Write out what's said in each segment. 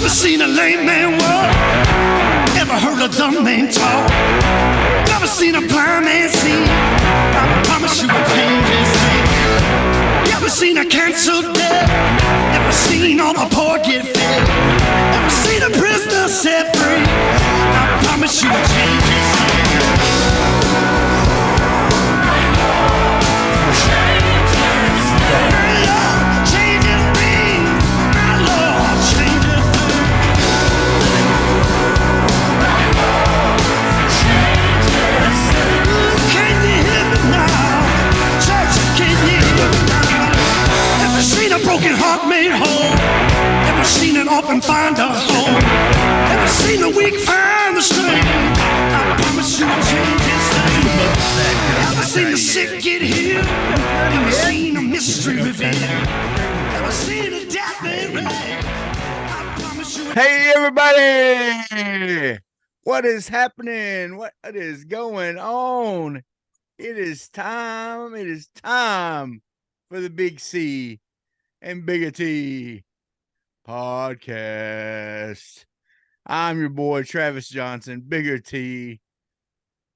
Never seen a lame man walk. Never heard a dumb man talk. Never seen a blind man see. I promise you will change his name. Never seen a canceled debt. Never seen all the poor get fed. Never seen a prisoner set free. I promise you will change his name. Broken heart made whole. Never seen an orphan find a home. Never seen the weak find the strength. I promise you will change his name. Never seen the sick get healed. Never seen a mystery revealed. Never seen a death made right. I promise you. Hey everybody! What is happening? What is going on? It is time. It is time for the Big C and Bigger T podcast. I'm your boy Travis Johnson, Bigger T,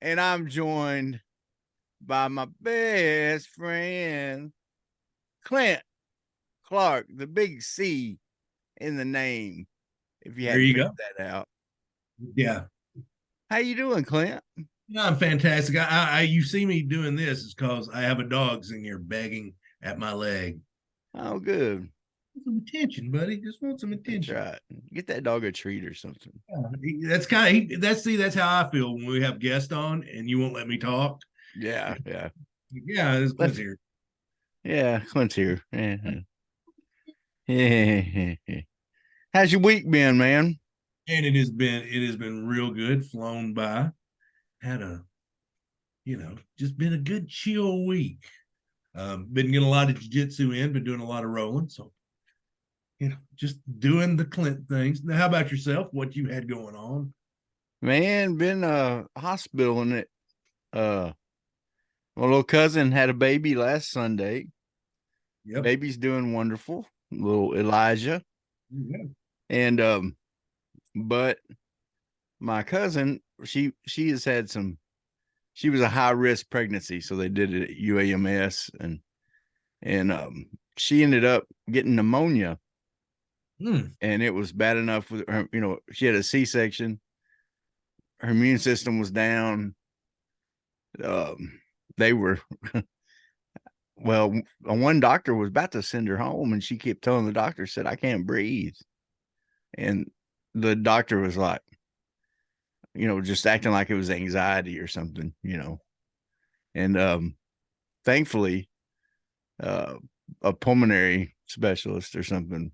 and I'm joined by my best friend Clint Clark, the Big C in the name. If you hadn't figured that out, yeah. How you doing, Clint? No, I'm fantastic. You see me doing this is because I have a dog sitting here begging at my leg. Oh, good. Some attention, buddy. Just want some attention. That's right. Get that dog a treat or something. Yeah, that's kind of that's how I feel when we have guests on and you won't let me talk. Yeah. It's Clint's here. Yeah, Clint's here. Yeah. How's your week been, man? And it has been real good, flown by. Had a, just been a good chill week. Been getting a lot of jiu-jitsu in, been doing a lot of rolling. So, just doing the Clint things. Now, how about yourself? What you had going on? Man, been hospital in it. My little cousin had a baby last Sunday. Yep. Baby's doing wonderful. Little Elijah. Yeah. And but my cousin, she has had she was a high risk pregnancy, so they did it at UAMS, and she ended up getting pneumonia, and it was bad enough with her. She had a C-section. Her immune system was down. They were well. One doctor was about to send her home, and she kept telling the doctor, said, "I can't breathe," and the doctor was like, just acting like it was anxiety or something, and thankfully a pulmonary specialist or something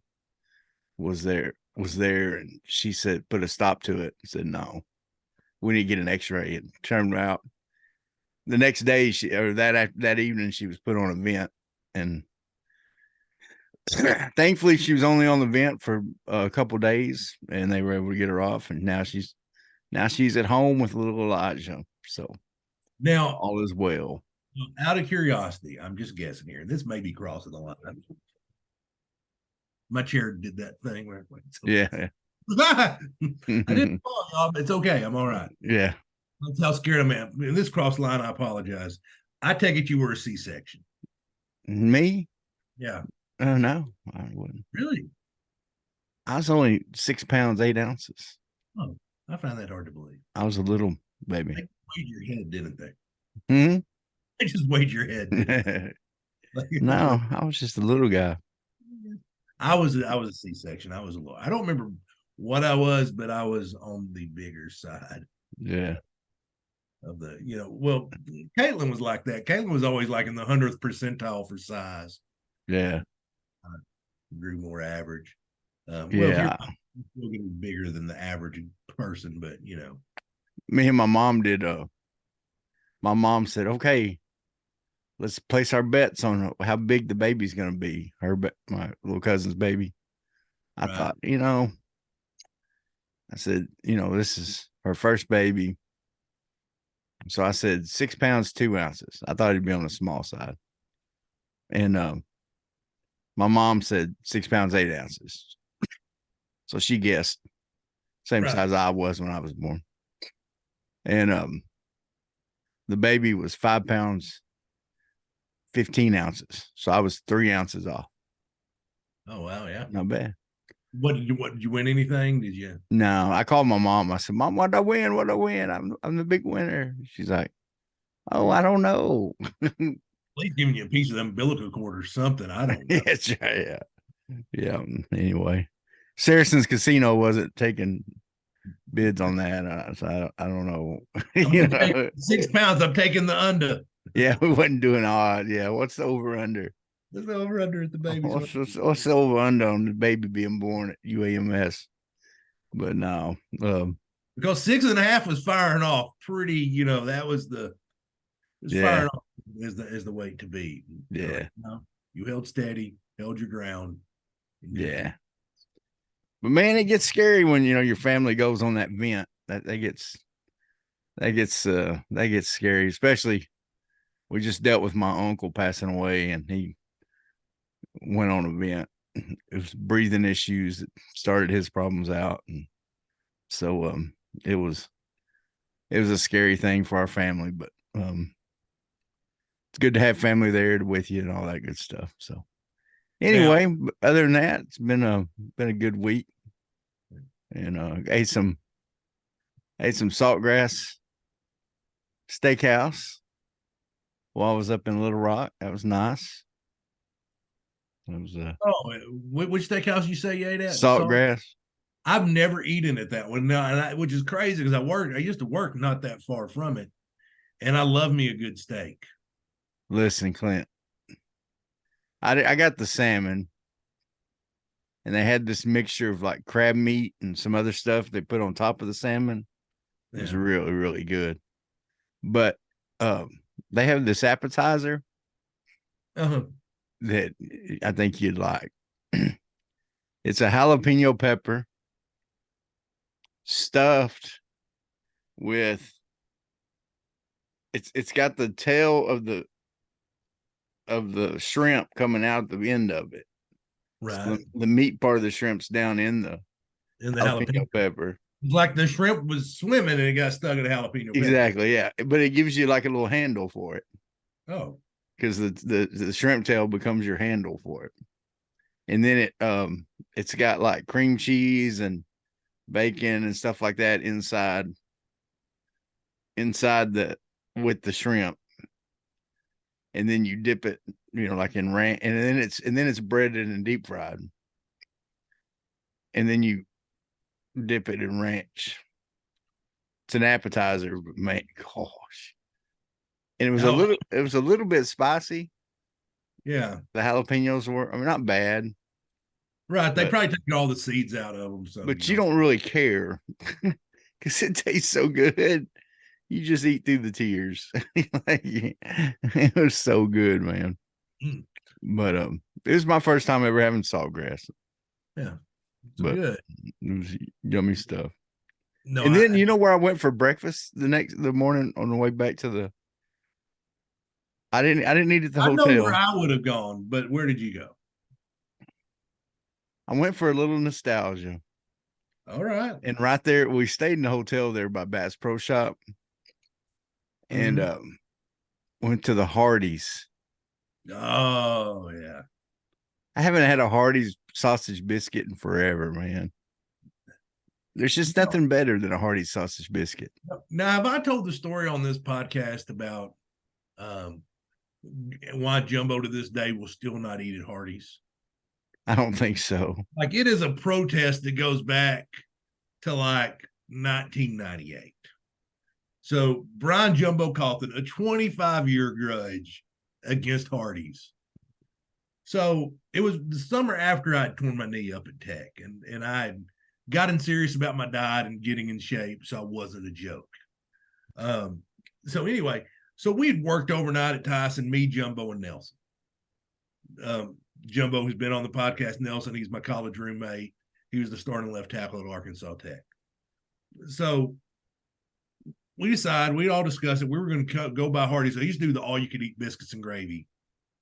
was there, and she said, put a stop to it, said, no, we need to get an x-ray. And turned out the next day that evening she was put on a vent, and thankfully she was only on the vent for a couple days, and they were able to get her off, and now she's at home with little Elijah. So now all is well. Out of curiosity, I'm just guessing here. This may be crossing the line. My chair did that thing where yeah. I didn't fall, y'all, but it's okay. I'm all right. Yeah. That's how scared I am. In this cross line, I apologize. I take it you were a C-section. Me? Yeah. Oh no, I wouldn't. Really? I was only 6 pounds 8 ounces. Oh, I find that hard to believe. I was a little baby. They weighed your head, didn't they? Hmm? They just weighed your head. No, I was just a little guy. I was a C-section. I was a little. I don't remember what I was, but I was on the bigger side. Yeah. Of the, well, Caitlin was like that. Caitlin was always like in the 100th percentile for size. Yeah. Grew more average. Yeah. You're still getting bigger than the average person, but Me and my mom did. My mom said, "Okay, let's place our bets on how big the baby's going to be." My little cousin's baby. I thought, I said, this is her first baby. So I said 6 pounds 2 ounces. I thought he'd be on the small side. And my mom said 6 pounds 8 ounces. So she guessed. Same Right. size I was when I was born. And the baby was 5 pounds, 15 ounces. So I was 3 ounces off. Oh wow, yeah. Not bad. What did you win anything? Did you? No, I called my mom. I said, Mom, what did I win? What did I win? I'm the big winner. She's like, oh, I don't know. At least giving you a piece of the umbilical cord or something. I don't know. Yeah. Yeah. Anyway, Saracen's Casino wasn't taking bids on that. So I don't know. You know? 6 pounds. I'm taking the under. Yeah, we wasn't doing odd. Yeah. What's the over under? There's no over under at the baby. What's the over under on the baby being born at UAMS? But no. Because 6.5 was firing off pretty, you know, that was firing off as the weight to beat. Yeah. You held steady, held your ground. Yeah. But man, it gets scary when you know your family goes on that vent. That gets scary, especially we just dealt with my uncle passing away and he went on a vent. It was breathing issues that started his problems out. And so it was a scary thing for our family, but it's good to have family there with you and all that good stuff. So anyway, other than that, it's been a good week. And ate some Saltgrass Steakhouse while I was up in Little Rock. That was nice. It was which steakhouse you say you ate at? Saltgrass. I've never eaten at that one now, which is crazy because I used to work not that far from it, and I love me a good steak. Listen, Clint, I got the salmon, and they had this mixture of like crab meat and some other stuff they put on top of the salmon. It was really, really good. But they have this appetizer that I think you'd like. It's a jalapeno pepper stuffed with it's got the tail of the shrimp coming out the end of it. Right. So the meat part of the shrimp's down in the jalapeno pepper. Like the shrimp was swimming and it got stuck in a jalapeno pepper. Exactly, yeah. But it gives you like a little handle for it. Oh. Because the shrimp tail becomes your handle for it. And then it's got like cream cheese and bacon and stuff like that inside with the shrimp. And then you dip it, you know, like in ranch, and then it's breaded and deep fried. And then you dip it in ranch. It's an appetizer, but man, gosh. And it was a little bit spicy. Yeah. The jalapenos were, I mean, not bad. Right. They probably take all the seeds out of them. So, but you don't really care because it tastes so good. You just eat through the tears. It was so good, man. But it was my first time ever having saltgrass. Yeah. But good. It was yummy stuff. No, and then you know where I went for breakfast the morning on the way back to the I didn't eat at the hotel. I know where I would have gone, but where did you go? I went for a little nostalgia. All right. And right there, we stayed in the hotel there by Bass Pro Shop. And went to the Hardee's. Oh, yeah. I haven't had a Hardee's sausage biscuit in forever, man. There's just nothing better than a Hardee's sausage biscuit. Now, have I told the story on this podcast about why Jumbo to this day will still not eat at Hardee's? I don't think so. Like, it is a protest that goes back to like 1998. So Brian Jumbo Calton, a 25-year grudge against Hardee's. So it was the summer after I had torn my knee up at Tech, and I had gotten serious about my diet and getting in shape, so I wasn't a joke. So anyway, so we'd worked overnight at Tyson, me, Jumbo, and Nelson. Jumbo, who's been on the podcast, Nelson, he's my college roommate. He was the starting left tackle at Arkansas Tech. So we decided, we'd all discussed it. We were going to go by Hardee's. I used to do the all-you-could-eat biscuits and gravy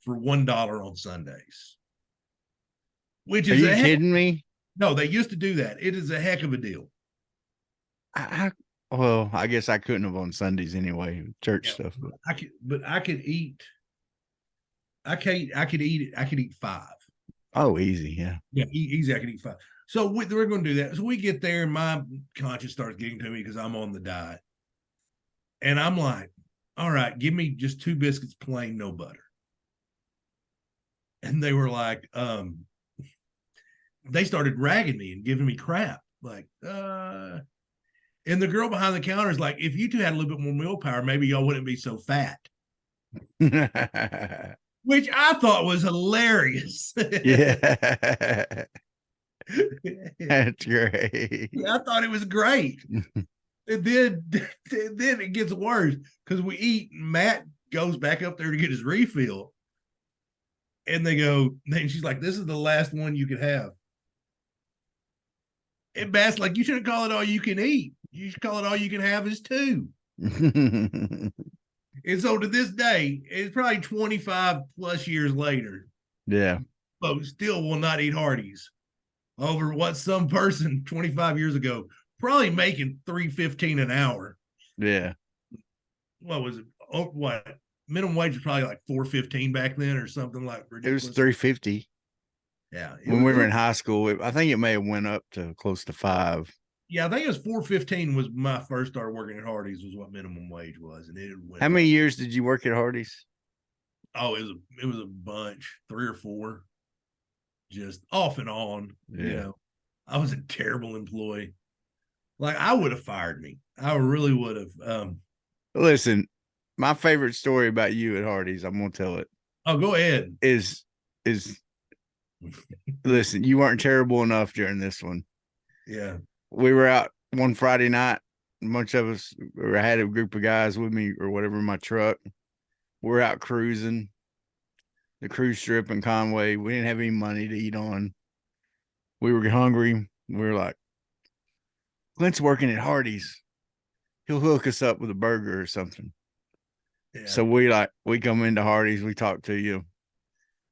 for $1 on Sundays. Which is Are you kidding me? No, they used to do that. It is a heck of a deal. Well, I guess I couldn't have on Sundays anyway, church Yeah. stuff. I could eat. I could eat it. I could eat 5. Oh, easy, yeah. Yeah, easy. I could eat 5. So we're going to do that. So we get there, and my conscience starts getting to me because I'm on the diet, and I'm like, "All right, give me just 2 biscuits, plain, no butter." And they were like, they started ragging me and giving me crap, like, And the girl behind the counter is like, "If you two had a little bit more willpower, maybe y'all wouldn't be so fat." Which I thought was hilarious. Yeah. That's great. I thought it was great. And then it gets worse because we eat. Matt goes back up there to get his refill, and then she's like, "This is the last one you could have." And Matt's like, "You shouldn't call it all you can eat. You should call it all you can have is 2." And so to this day, it's probably 25 plus years later, Yeah. folks still will not eat Hardee's over what some person 25 years ago probably making $3.15 an hour. Yeah. What was it? Oh, what minimum wage was probably like $4.15 back then, or something like ridiculous. It was $3.50 Yeah, when we were in high school. I think it may have went up to close to $5. Yeah, I think it was $4.15 was my first start working at Hardee's, was what minimum wage was, and it went How many up. years did you work at Hardee's? Oh, it was a bunch, 3 or 4, just off and on. Yeah. You know, I was a terrible employee. Like, I would have fired me. I really would have. Listen, my favorite story about you at Hardee's, I'm gonna tell it. Oh, go ahead. Is listen, you weren't terrible enough during this one. Yeah. We were out one Friday night. A bunch of us, or I had a group of guys with me or whatever in my truck. We're out cruising the cruise strip in Conway. We didn't have any money to eat on. We were hungry. We were like, Clint's working at Hardee's. He'll hook us up with a burger or something. Yeah. So we come into Hardee's, we talk to you,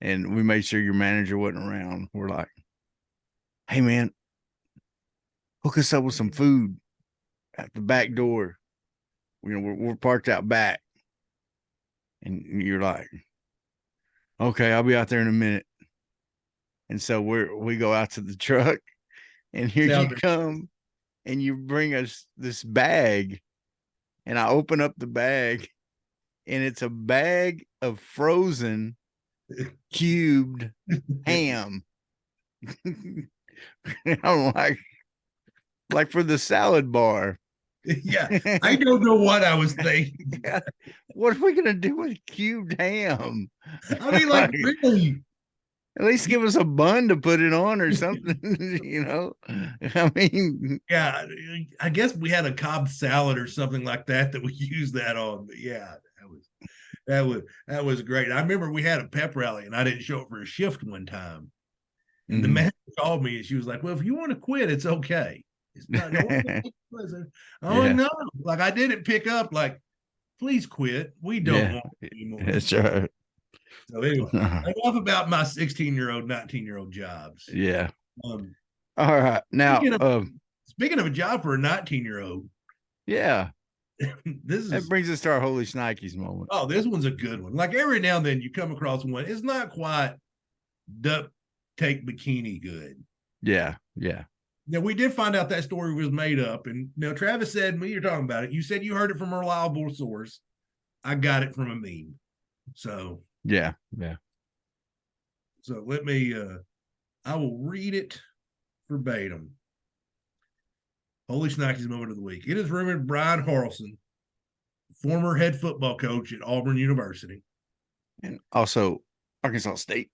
and we made sure your manager wasn't around. We're like, "Hey man, hook us up with some food at the back door. You know, we're parked out back." And you're like, "Okay, I'll be out there in a minute." And so we go out to the truck, and here you come, and you bring us this bag, and I open up the bag, and it's a bag of frozen cubed ham. I'm like for the salad bar. Yeah, I don't know what I was thinking. What are we gonna do with cubed ham? I mean, like, really? At least give us a bun to put it on or something, you know? I mean, yeah, I guess we had a Cobb salad or something like that we used that on. But yeah, that was great. I remember we had a pep rally and I didn't show up for a shift one time. And the manager called me and she was like, "Well, if you want to quit, it's okay. It's not no, like, I didn't pick up, like, please quit. We don't want it anymore." That's right. So anyway, enough about my 16-year-old, 19-year-old jobs. Yeah. All right. Now, speaking of a job for a 19-year-old. Yeah. That brings us to our Holy Shnikes moment. Oh, this one's a good one. Like, every now and then you come across one. It's not quite duct tape bikini good. Yeah. Yeah. Now, we did find out that story was made up. And now Travis said, when you're talking about it, you said you heard it from a reliable source. I got it from a meme. So yeah. Yeah. So let me I will read it verbatim. Holy Shnikes moment of the week. It is rumored Brian Harrelson, former head football coach at Auburn University, and also Arkansas State,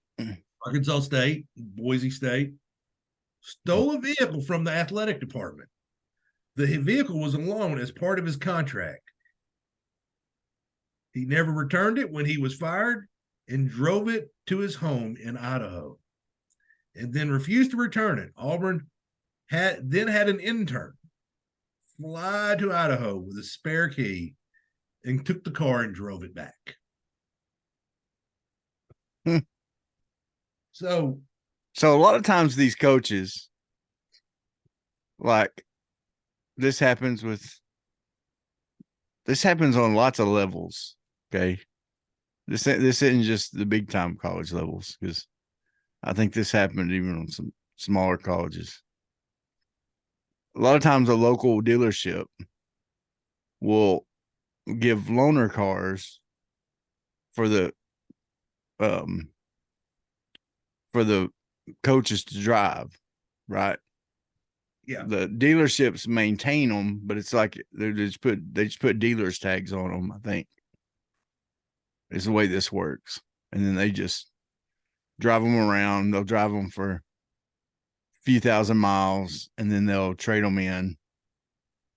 Boise State, stole a vehicle from the athletic department. The vehicle was a loan as part of his contract. He never returned it when he was fired and drove it to his home in Idaho, and then refused to return it. Auburn had an intern fly to Idaho with a spare key and took the car and drove it back. So a lot of times these coaches, like this happens on lots of levels. Okay. This isn't just the big time college levels, because I think this happened even on some smaller colleges. A lot of times a local dealership will give loaner cars for the um for the coaches to drive, right? Yeah. The dealerships maintain them, but it's like they just put dealers tags on them, I think, is the way this works. And then they just drive them around. They'll drive them for a few thousand miles, and then they'll trade them in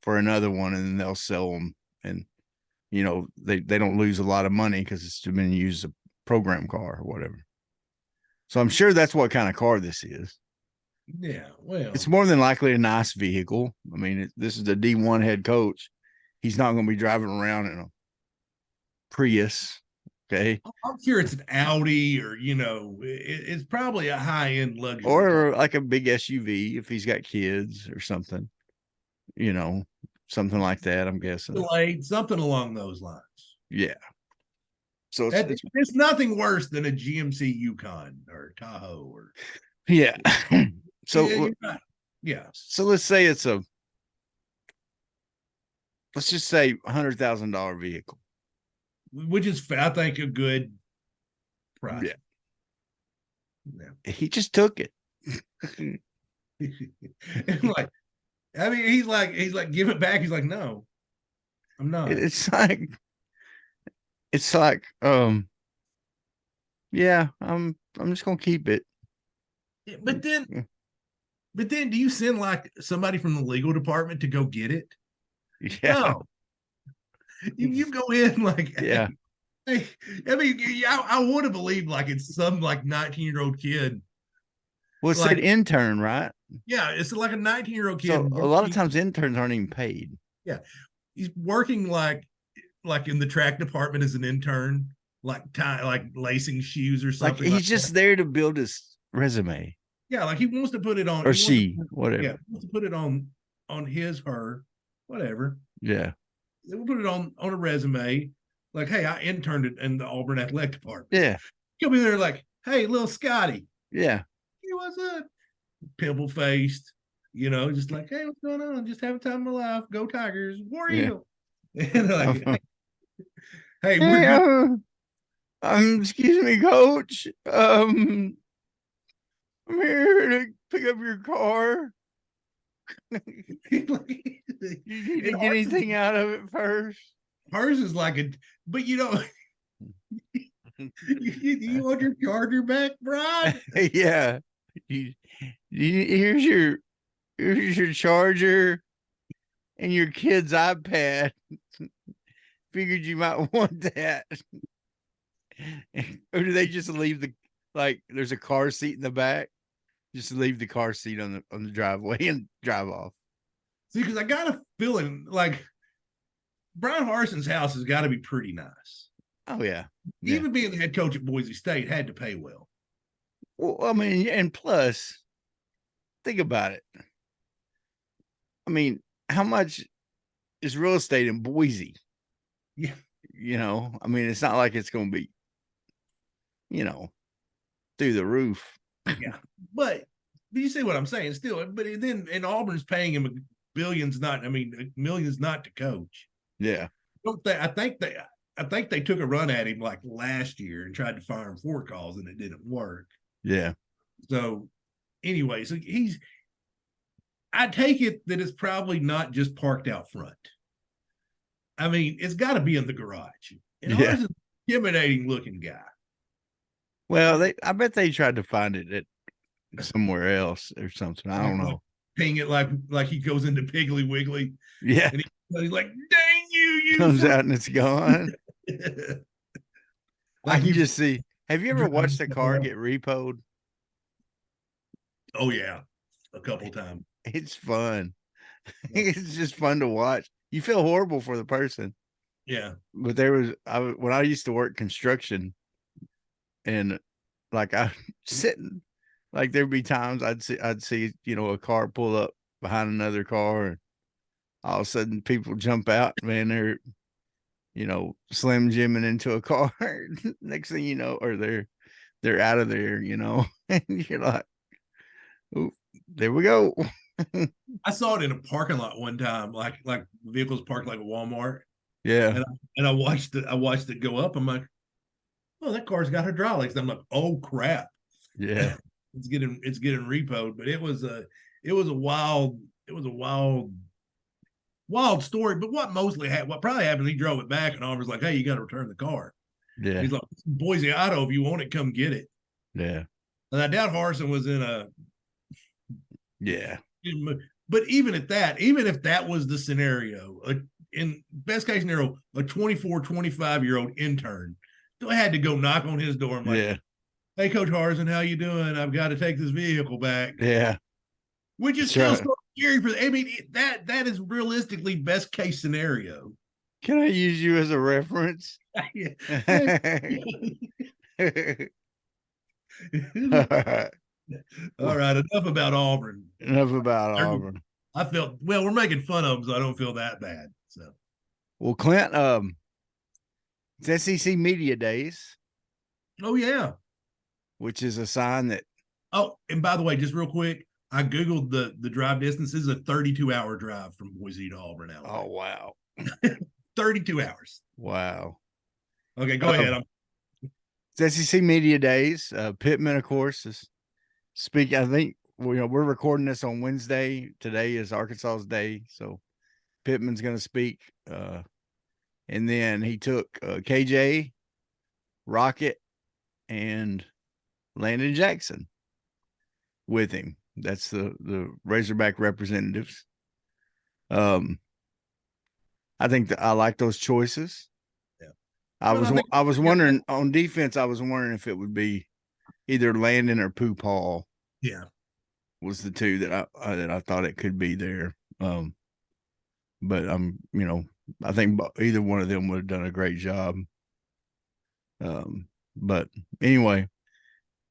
for another one, and then they'll sell them. And they don't lose a lot of money because it's been used as a program car or whatever. So I'm sure that's what kind of car this is. Yeah, well, It's more than likely a nice vehicle. I mean, this is the D1 head coach. He's not going to be driving around in a Prius. Okay. I'm sure it's an Audi, or it's probably a high-end luxury Or car. like a big SUV if he's got kids or something, something like that, I'm guessing. Delayed, something along those lines. Yeah. So it's nothing worse than a GMC Yukon or Tahoe or yeah. So yeah, you're right. Yeah. So let's just say $100,000 vehicle, Which is, I think, a good price. Yeah. He just took it. Like, I mean, he's like, give it back. He's like, no, I'm not. It's like, yeah, I'm just gonna keep it. But then, do you send like somebody from the legal department to go get it? Yeah. No. You go in like, yeah. Hey, I mean, I want to believe like it's some like 19-year-old kid. Well, it's like an intern, right? Yeah, it's like a 19-year-old kid. So a lot of times interns aren't even paid. Yeah, he's working like in the track department as an intern, like lacing shoes or something. Like he's just there to build his resume. Yeah, like he wants to put it on, or whatever. Yeah, wants to put it on his, her, whatever. Yeah, they will put it on a resume. Like, hey, I interned in the Auburn athletic department. Yeah, he'll be there like, hey, little Scotty. Yeah, hey, what's up? Pimple faced, just like, hey, what's going on? Just having time of my life. Go Tigers. War Eagle. And like, hey, we're excuse me, coach. I'm here to pick up your car. You need to get anything out of it first? Hers is like but you want your charger back, Brian? Yeah. Here's your charger and your kid's iPad. Figured you might want that. Or do they just leave there's a car seat in the back? Just leave the car seat on the driveway and drive off. See, because I got a feeling like Brian Harson's house has got to be pretty nice. Oh yeah. Even being the head coach at Boise State had to pay well. Well, I mean, and plus, think about it. I mean, how much is real estate in Boise? Yeah. I mean, it's not like it's going to be, through the roof. Yeah. But you see what I'm saying? Still, but then Auburn's paying him millions not to coach. Yeah. I think they took a run at him like last year and tried to fire him 4 calls and it didn't work. Yeah. So anyway, I take it that it's probably not just parked out front. I mean, it's got to be in the garage. And ours is an intimidating looking guy. Well, I bet they tried to find it at somewhere else or something. I don't know. Ping it like he goes into Piggly Wiggly. Yeah. And he's like, dang you comes out and it's gone. I can just see. Have you ever watched a car get repoed? Oh yeah, a couple times. It's fun. It's just fun to watch. You feel horrible for the person. Yeah. But when I used to work construction, and like I sitting, like there'd be times I'd see a car pull up behind another car, and all of a sudden people jump out, man, they're, Slim Jimming into a car. Next thing you know, or they're out of there, and you're like, "Ooh, there we go." I saw it in a parking lot one time, like vehicles parked like a Walmart, Yeah. and I watched it go up. I'm like, oh, that car's got hydraulics. I'm like, oh crap, Yeah. it's getting repoed. But it was a wild story. But what probably happened, he drove it back, and Oliver's like, hey, you got to return the car. Yeah. He's like, Boise Auto, if you want it, come get it. Yeah. And I doubt Harrison was in a. Yeah. But even at that, even if that was the scenario, in best case scenario, a 24, 25-year-old intern still had to go knock on his door. I'm like, Yeah. hey, Coach Harrison, how you doing? I've got to take this vehicle back. Yeah. Which is still so scary for. I mean, that is realistically best case scenario. Can I use you as a reference? All right, enough about Auburn. Enough about Auburn. I felt we're making fun of them, so I don't feel that bad. So, well, Clint, it's SEC Media Days. Oh yeah, which is a sign that. Oh, and by the way, just real quick, I googled the drive distance. This is a 32-hour drive from Boise to Auburn. Oh wow, 32 hours. Wow. Okay, go ahead. It's SEC Media Days. Pittman, of course, is speaking. I think we're recording this on Wednesday. Today is Arkansas's day, so Pittman's going to speak. And then he took KJ, Rocket, and Landon Jackson with him. That's the Razorback representatives. I think that I like those choices. Yeah. I was wondering on defense. I was wondering if it would be either Landon or Pooh Paul. Yeah, was the two that I thought it could be there. But I think either one of them would have done a great job. But anyway,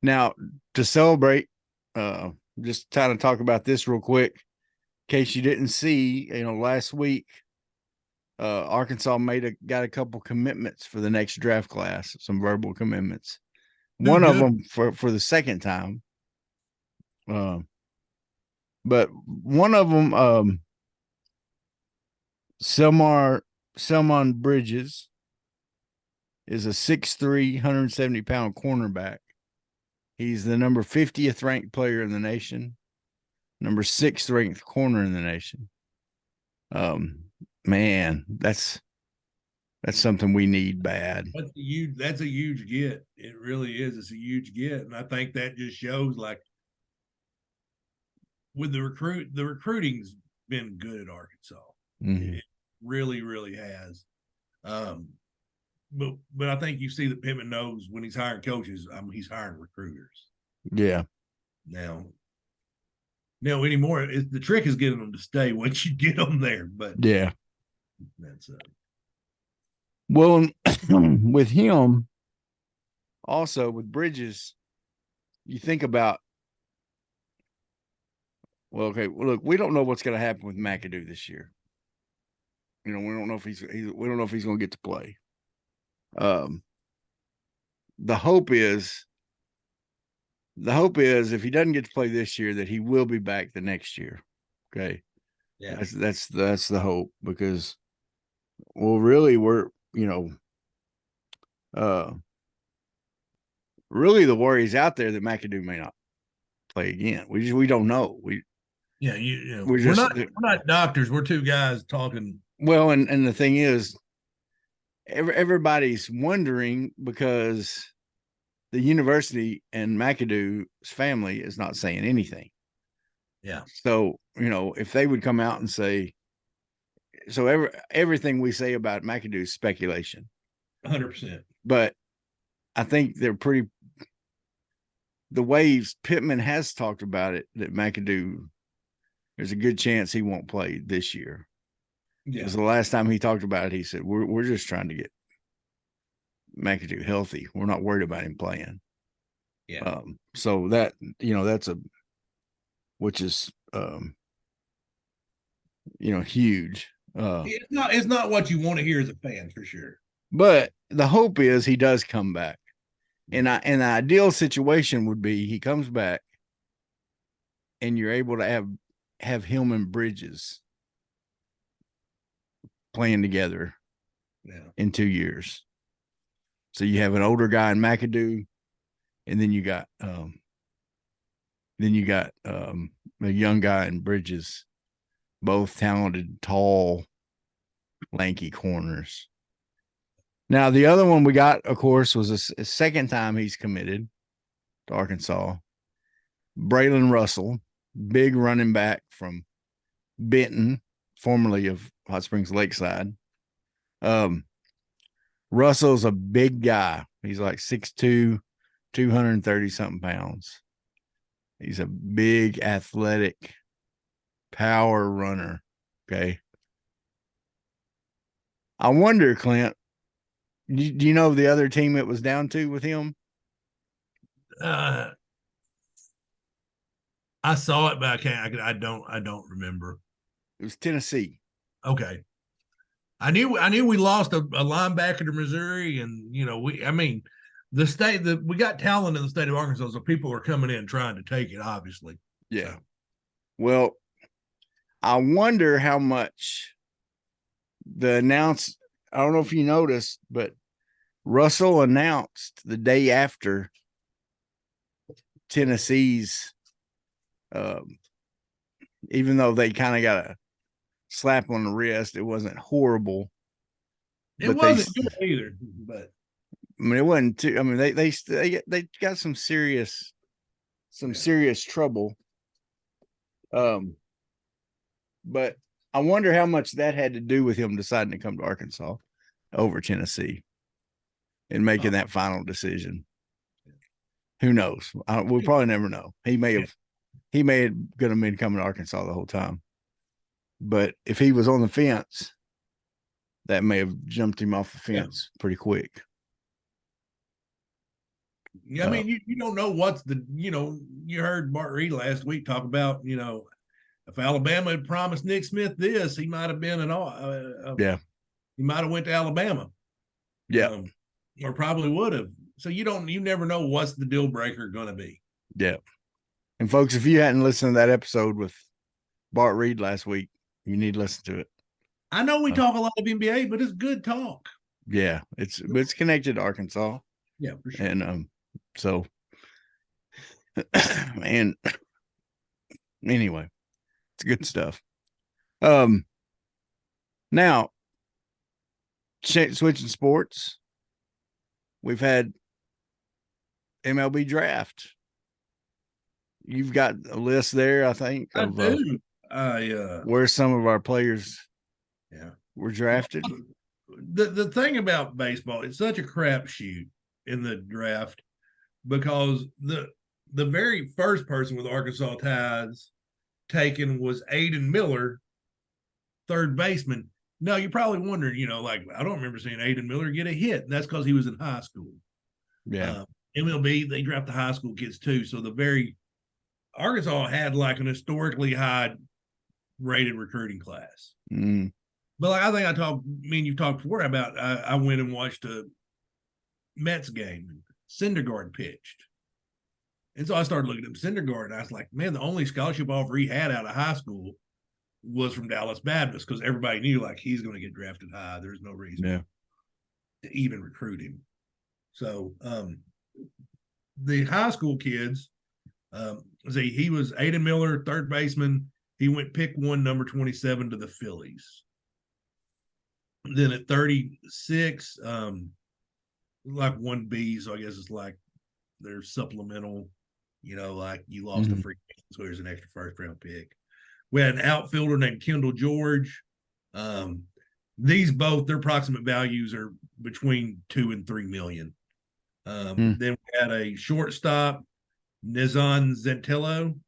now to celebrate, just kind of talk about this real quick, in case you didn't see, last week, Arkansas got a couple commitments for the next draft class, some verbal commitments. One of them for the second time. But one of them, Selmon Bridges, is a 6'3", 170-pound cornerback. He's the number 50th ranked player in the nation, number 6th ranked corner in the nation. Man, that's something we need bad. That's a huge get. It really is. It's a huge get, and I think that just shows, like, with the recruiting's been good at Arkansas. Mm-hmm. It really, really has. But I think you see that Pittman knows when he's hiring coaches, he's hiring recruiters. Yeah. Now anymore, the trick is getting them to stay once you get them there. But yeah, that's well, with him, also with Bridges, you think about. Well, okay. Well, look, we don't know what's going to happen with McAdoo this year. We don't know if he's going to get to play. The hope is if he doesn't get to play this year, that he will be back the next year. Okay. Yeah. That's the hope, because, well, really we're, really the worry's out there that McAdoo may not play again. We don't know. We're not doctors. We're two guys talking. Well, and the thing is, everybody's wondering because the university and McAdoo's family is not saying anything. Yeah. So, if they would come out and say, so everything we say about McAdoo is speculation. 100%. But I think the way Pittman has talked about it, that McAdoo, there's a good chance he won't play this year. Yeah. Because the last time he talked about it, he said, we're just trying to get McAdoo healthy. We're not worried about him playing. Yeah. So that, which is huge. It's not what you want to hear as a fan for sure. But the hope is he does come back. And the ideal situation would be he comes back and you're able to have him and Bridges playing together in 2 years. So you have an older guy in McAdoo, and then you got a young guy in Bridges, both talented, tall, lanky corners. Now, the other one we got, of course, was a second time he's committed to Arkansas. Braylon Russell, big running back from Benton, formerly of Hot Springs Lakeside. Russell's a big guy. He's like 6'2", 230-something pounds. He's a big, athletic, power runner, okay? I wonder, Clint, do you know the other team it was down to with him? I saw it, but I don't remember. It was Tennessee. Okay. I knew we lost a linebacker to Missouri, and the state that we got talent in the state of Arkansas, so people are coming in trying to take it, obviously. Yeah. Well, I wonder how much I don't know if you noticed, but Russell announced the day after Tennessee's, even though they kind of got a slap on the wrist, it wasn't horrible. It wasn't good either, but I mean, it wasn't too. I mean, they got some serious trouble. But I wonder how much that had to do with him deciding to come to Arkansas over Tennessee and making that final decision. Who knows? We'll probably never know. He may have going to been coming to Arkansas the whole time. But if he was on the fence, that may have jumped him off the fence pretty quick. Yeah, I mean, you don't know what's you heard Bart Reed last week talk about, if Alabama had promised Nick Smith this, he might have been he might have went to Alabama. Yeah. Or probably would have. So you never know what's the deal breaker going to be. Yeah. And folks, if you hadn't listened to that episode with Bart Reed last week, you need to listen to it. I know we talk a lot of NBA, but it's good talk. Yeah, it's connected to Arkansas. Yeah, for sure. And so, man, anyway, it's good stuff. Now, switching sports, we've had MLB draft. You've got a list there, I think. I do. Where some of our players were drafted. The thing about baseball, it's such a crapshoot in the draft because the very first person with Arkansas ties taken was Aiden Miller, third baseman. Now you're probably wondering, I don't remember seeing Aiden Miller get a hit. And that's because he was in high school. Yeah. MLB, they draft the high school kids too. So Arkansas had like an historically high rated recruiting class. Mm. But I think you've talked before about, I went and watched a Mets game and Syndergaard pitched. And so I started looking at Syndergaard and I was like, man, the only scholarship offer he had out of high school was from Dallas Baptist because everybody knew like he's going to get drafted high. There's no reason to even recruit him. So the high school kids, he was Aiden Miller, third baseman. He went pick 1, number 27 to the Phillies. Then at 36, like 1B, so I guess it's like their supplemental, like you lost a free agent, so here's an extra first round pick. We had an outfielder named Kendall George. These both, their approximate values are between 2 and 3 million. Then we had a shortstop, Nizan Zentillo,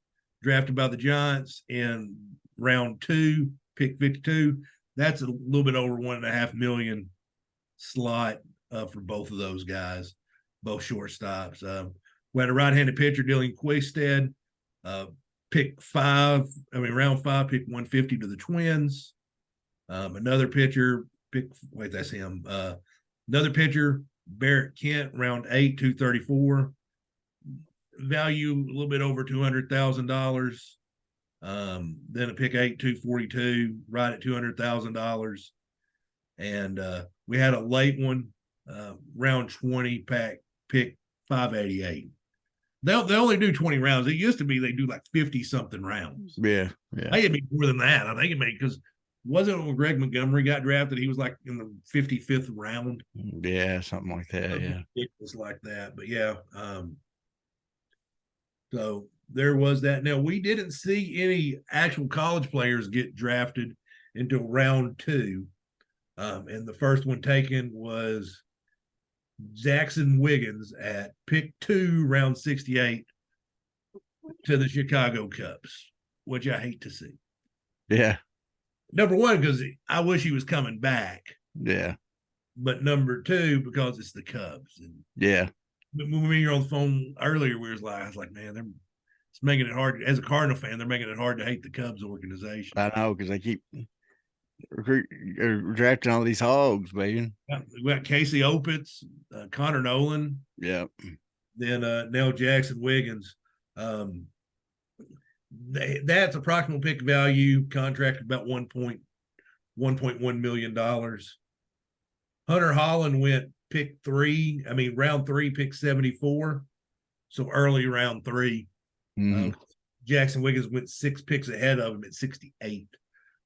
drafted by the Giants in round 2, pick 52. That's a little bit over 1.5 million slot for both of those guys, both shortstops. We had a right-handed pitcher, Dylan Quisted, round 5, pick 150 to the Twins. Another pitcher, that's him. Another pitcher, Barrett Kent, round 8, 234. Value a little bit over $200,000. Then a pick 8, 242, right at $200,000. And we had a late one, round 20, pick 588. They only do 20 rounds. It used to be they do like 50 something rounds. Yeah. I think it'd be more than that. I think it made, because wasn't it when Greg Montgomery got drafted? He was like in the 55th round. Yeah, something like that. Yeah. It was like that. But yeah. So there was that. Now, we didn't see any actual college players get drafted until round 2. And the first one taken was Jackson Wiggins at pick 2, round 68 to the Chicago Cubs, which I hate to see. Yeah. Number 1, because I wish he was coming back. Yeah. But number 2, because it's the Cubs. And yeah. when we were on the phone earlier, I was like, man, it's making it hard. As a Cardinal fan, they're making it hard to hate the Cubs organization. I know, because they keep drafting all these hogs, baby. We got Casey Opitz, Connor Nolan. Yeah. Then now Jackson Wiggins. That's approximate pick value, contract about $1.1 million. Hunter Holland went round 3, pick 74. So early round 3. Jackson Wiggins went 6 picks ahead of him at 68.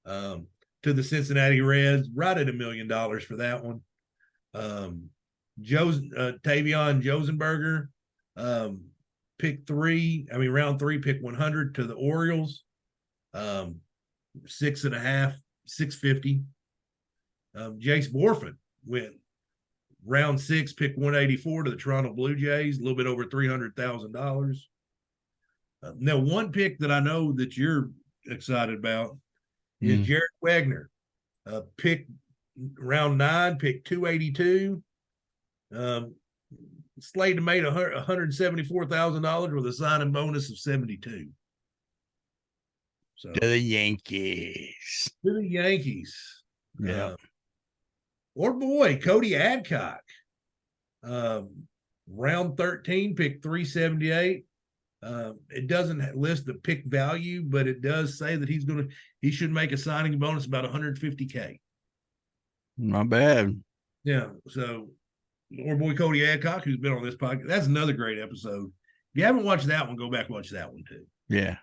To the Cincinnati Reds, right at $1 million for that one. Tavion Josenberger, pick 3, round 3, pick 100 to the Orioles. 6.5, 650. Jace Borfin went round 6, pick 184 to the Toronto Blue Jays, a little bit over $300,000. Now, one pick that I know that you're excited about is Jared Wagner. Pick round 9, pick 282. Slated made $174,000 with a signing bonus of 72. So to the Yankees. Yeah. Or boy, Cody Adcock. Round 13, pick 378. It doesn't list the pick value, but it does say that he should make a signing bonus about $150K. Not bad. Yeah. So, our boy Cody Adcock, who's been on this podcast, that's another great episode. If you haven't watched that one, go back and watch that one too. Yeah.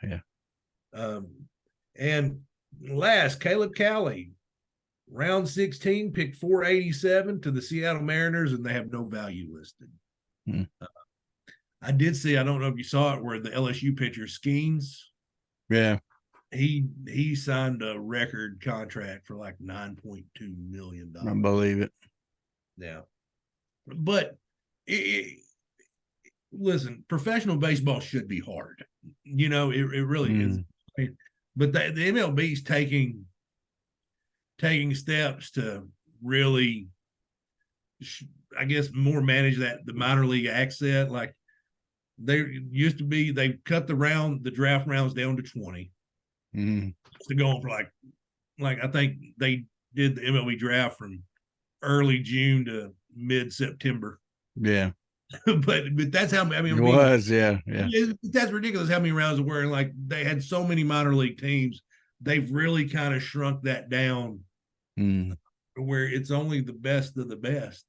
And last, Caleb Cowley, round 16, pick 487 to the Seattle Mariners, and they have no value listed. I did see, I don't know if you saw it, where the LSU pitcher Skeens. Yeah. He signed a record contract for like $9.2 million. I believe it. Yeah. But listen, professional baseball should be hard. It really is. But the MLB is taking steps to really, I guess, more manage the minor league access. Like, they used to be, they cut the draft rounds down to 20. To go on for like I think they did the MLB draft from early June to mid-September. Yeah. but that's how it was. Yeah. That's ridiculous how many rounds there were. And like, they had so many minor league teams, they've really kind of shrunk that down where it's only the best of the best.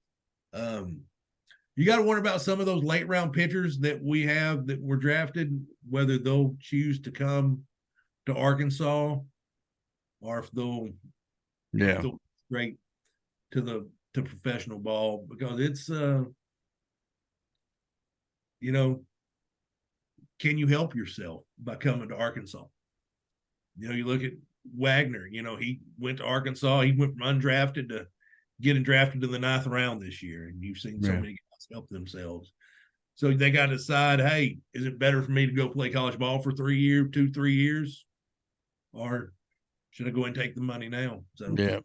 You got to wonder about some of those late round pitchers that we have that were drafted, whether they'll choose to come to Arkansas or if they'll straight to professional ball, because it's can you help yourself by coming to Arkansas? You look at Wagner, he went to Arkansas, he went from undrafted to getting drafted in the 9th round this year, and you've seen so many guys help themselves. So they got to decide, hey, is it better for me to go play college ball for 3 years, or should I go and take the money now? So yeah.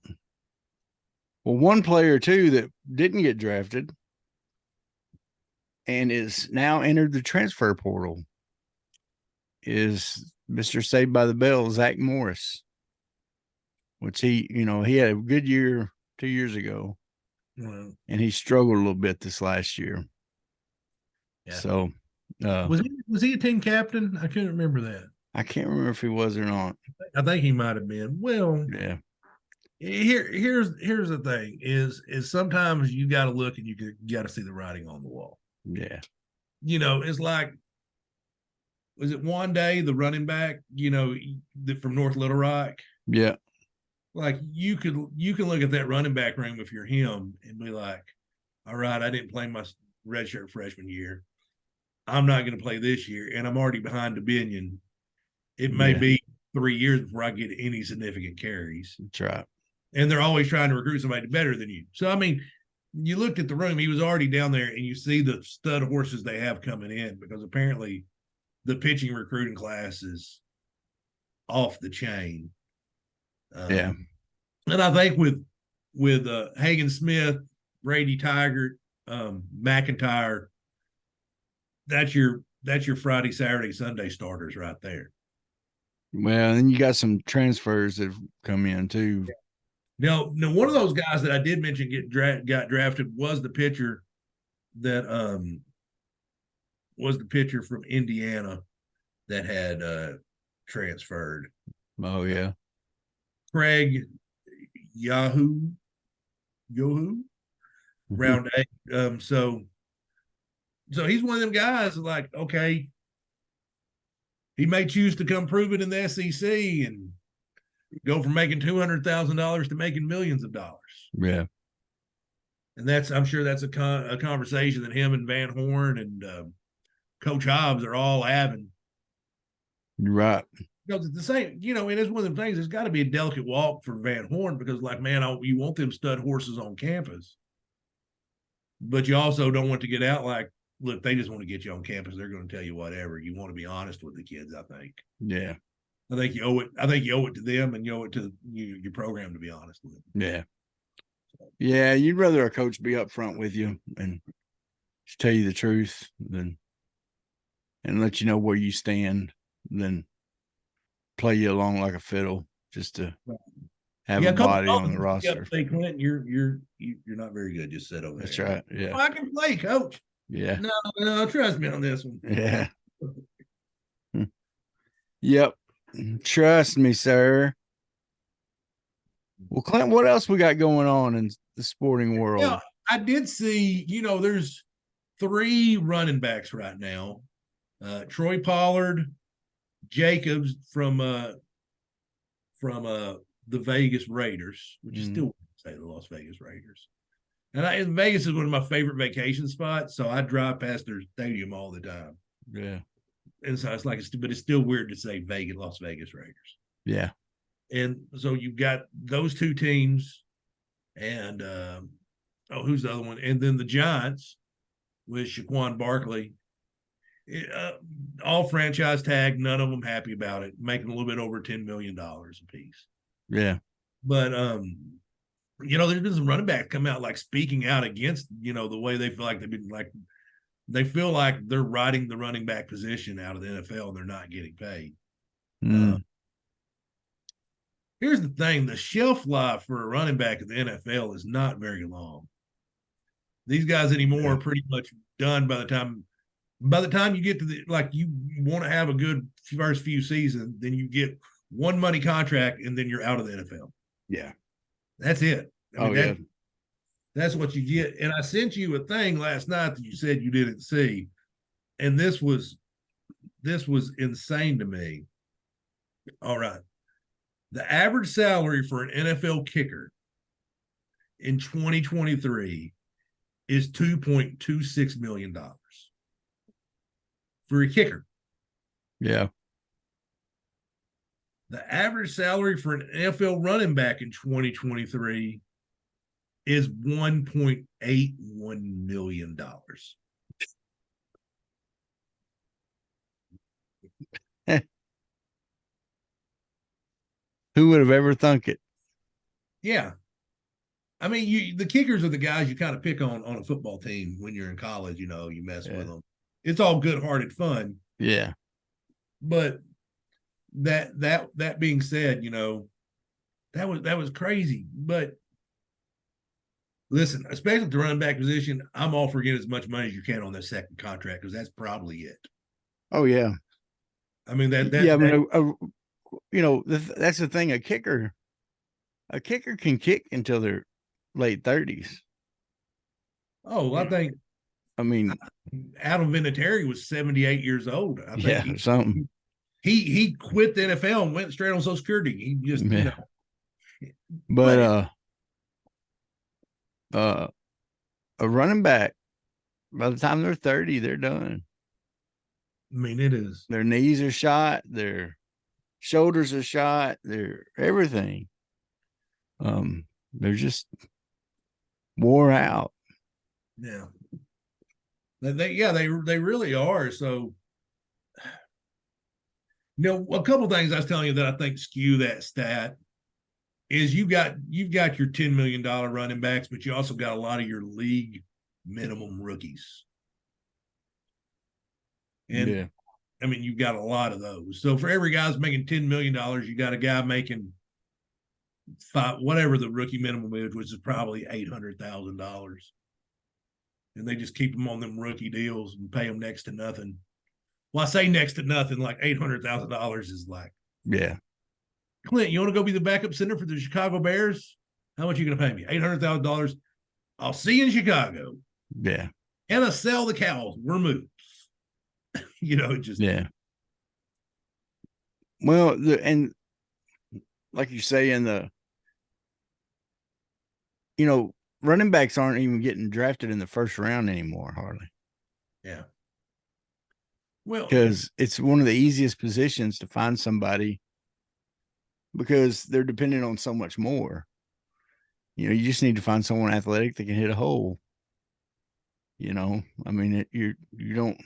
Well, one player too that didn't get drafted and is now entered the transfer portal is Mr. Saved by the Bell, Zach Morris, which he had a good year 2 years ago, Well, and he struggled a little bit this last year. yeah. So was he a team captain? I couldn't remember that. I can't remember if he was or not. I think he might have been. Well, Yeah. Here's the thing is sometimes you got to look and you got to see the writing on the wall. Yeah. It's like, was it one day the running back, from North Little Rock? Yeah. Like you can look at that running back room if you're him and be like, all right, I didn't play my redshirt freshman year. I'm not going to play this year, and I'm already behind Dominion. It may be 3 years before I get any significant carries. That's right. And they're always trying to recruit somebody better than you. So, I mean, you looked at the room, he was already down there, and you see the stud horses they have coming in because apparently the pitching recruiting class is off the chain. Yeah. And I think with Hagen Smith, Brady Tigert, McIntyre, that's your Friday, Saturday, Sunday starters right there. Well, and you got some transfers that have come in too. Now, one of those guys that I did mention got drafted was the pitcher that was the pitcher from Indiana that had transferred. Oh yeah, Craig Yahoo round 8. So he's one of them guys like, okay, he may choose to come prove it in the SEC and go from making $200,000 to making millions of dollars. Yeah. And I'm sure that's a conversation that him and Van Horn and Coach Hobbs are all having. You're right. Because it's the same, it is one of the things. There's got to be a delicate walk for Van Horn because, like, man, you want them stud horses on campus, but you also don't want to get out like, look, they just want to get you on campus. They're going to tell you whatever. You want to be honest with the kids, I think. Yeah. I think you owe it to them, and you owe it to your program to be honest with them. Yeah. Yeah, you'd rather a coach be upfront with you and just tell you the truth and let you know where you stand than play you along like a fiddle just to have a body on the roster. Say, Clinton, you're not very good. Just sit over there. That's right. Yeah. I can play, coach. Yeah. No, trust me on this one. Yeah. Yep. Trust me, sir. Well, Clint, what else we got going on in the sporting world? Yeah, I did see, there's 3 running backs right now. Troy Pollard, Jacobs from the Vegas Raiders, which is still say the Las Vegas Raiders. And Vegas is one of my favorite vacation spots, so I drive past their stadium all the time. Yeah. And so but it's still weird to say Las Vegas Raiders. Yeah. And so you've got those 2 teams, and who's the other one? And then the Giants with Saquon Barkley, all franchise tag, none of them happy about it, making a little bit over $10 million a piece. Yeah. But there's been some running backs come out like speaking out against the way they feel like they feel like they're riding the running back position out of the NFL and they're not getting paid. Here's the thing: the shelf life for a running back in the NFL is not very long. These guys anymore are pretty much done by the time you get to you want to have a good first few seasons, then you get one money contract and then you're out of the NFL. Yeah. That's it. That's what you get. And I sent you a thing last night that you said you didn't see. And this was insane to me. All right. The average salary for an NFL kicker in 2023 is $2.26 million for a kicker. Yeah. The average salary for an NFL running back in 2023 is $1.81 million. Who would have ever thunk it? Yeah. I mean, the kickers are the guys you kind of pick on a football team when you're in college, you mess with them. It's all good-hearted fun. Yeah. But that being said, that was crazy. But listen, especially at the running back position, I'm all for getting as much money as you can on that second contract because that's probably it. Oh yeah. I mean That's the thing. A kicker can kick until their late 30s. I think I mean, Adam Vinatieri was 78 years old. I think something. He quit the NFL and went straight on Social Security. He just, But a running back, by the time they're 30, they're done. I mean, it is. Their knees are shot, their shoulders are shot, their everything. They're just wore out. Yeah. They really are. So, a couple things I was telling you that I think skew that stat is you've got your $10 million running backs, but you also got a lot of your league minimum rookies. And I mean, you've got a lot of those. So for every guy's making $10 million, you got a guy making whatever the rookie minimum is, which is probably $800,000. And they just keep them on them rookie deals and pay them next to nothing. Well, I say next to nothing, like $800,000 is like, Clint, you want to go be the backup center for the Chicago Bears? How much are you going to pay me? $800,000. I'll see you in Chicago. Yeah. And I sell the cows. We're moving. Just. Yeah. Well, and like you say, running backs aren't even getting drafted in the first round anymore, hardly. Yeah. Well, because it's one of the easiest positions to find somebody because they're dependent on so much more. You just need to find someone athletic that can hit a hole. I mean, you don't.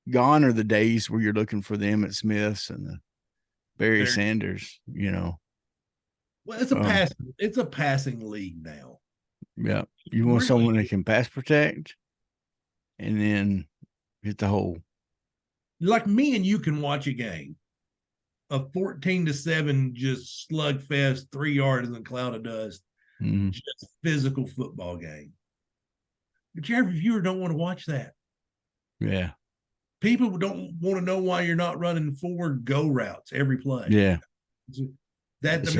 Gone are the days where you're looking for the Emmitt Smiths and the Barry Sanders. Well, it's a passing league now. Yeah, you want someone that can pass protect, and then hit the hole. Like me and you can watch a game, a 14-7 just slugfest, 3 yards in a cloud of dust, just physical football game. But your average viewer don't want to watch that. Yeah. People don't want to know why you're not running 4 go routes every play. Yeah. That's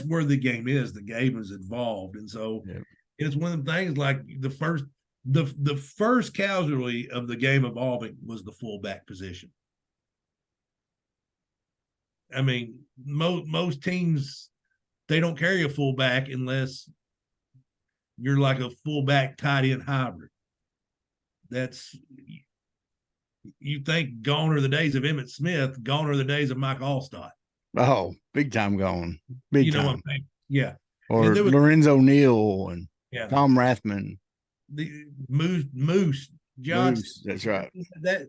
where the game is. The game is involved. And so it's one of the things like the first casualty of the game evolving was the fullback position. I mean, most teams, they don't carry a fullback unless you're like a fullback tight end hybrid. You think gone are the days of Emmitt Smith, gone are the days of Mike Allstott. Oh, big time gone. Big time. What I'm saying? Yeah. Or Lorenzo Neal and Tom Rathman. The Moose Johnson. That's right. That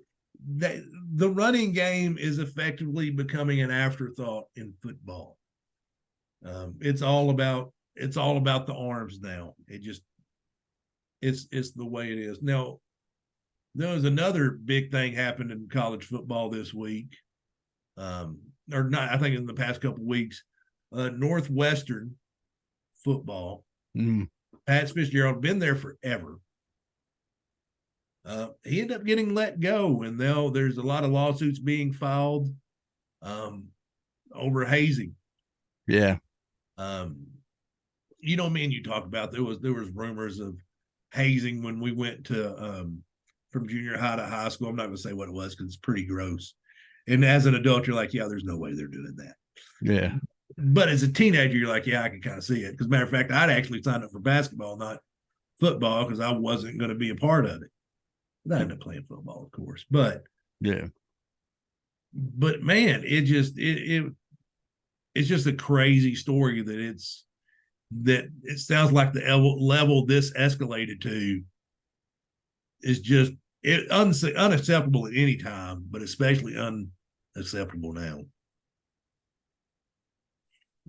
the running game is effectively becoming an afterthought in football. It's all about the arms now. It's the way it is. Now, there was another big thing happened in college football this week. Or not, I think in the past couple of weeks. Northwestern football. Pat Fitzgerald, been there forever. He ended up getting let go, and there's a lot of lawsuits being filed over hazing. Yeah. Me and you talk about there was rumors of hazing when we went to from junior high to high school. I'm not going to say what it was because it's pretty gross. And as an adult, you're like, yeah, there's no way they're doing that. Yeah. But as a teenager, you're like, yeah, I can kind of see it. Because matter of fact, I'd actually signed up for basketball, not football, because I wasn't going to be a part of it. But I ended up playing football, of course. But man, it's just a crazy story that it sounds like the level this escalated to is just unacceptable at any time, but especially unacceptable now.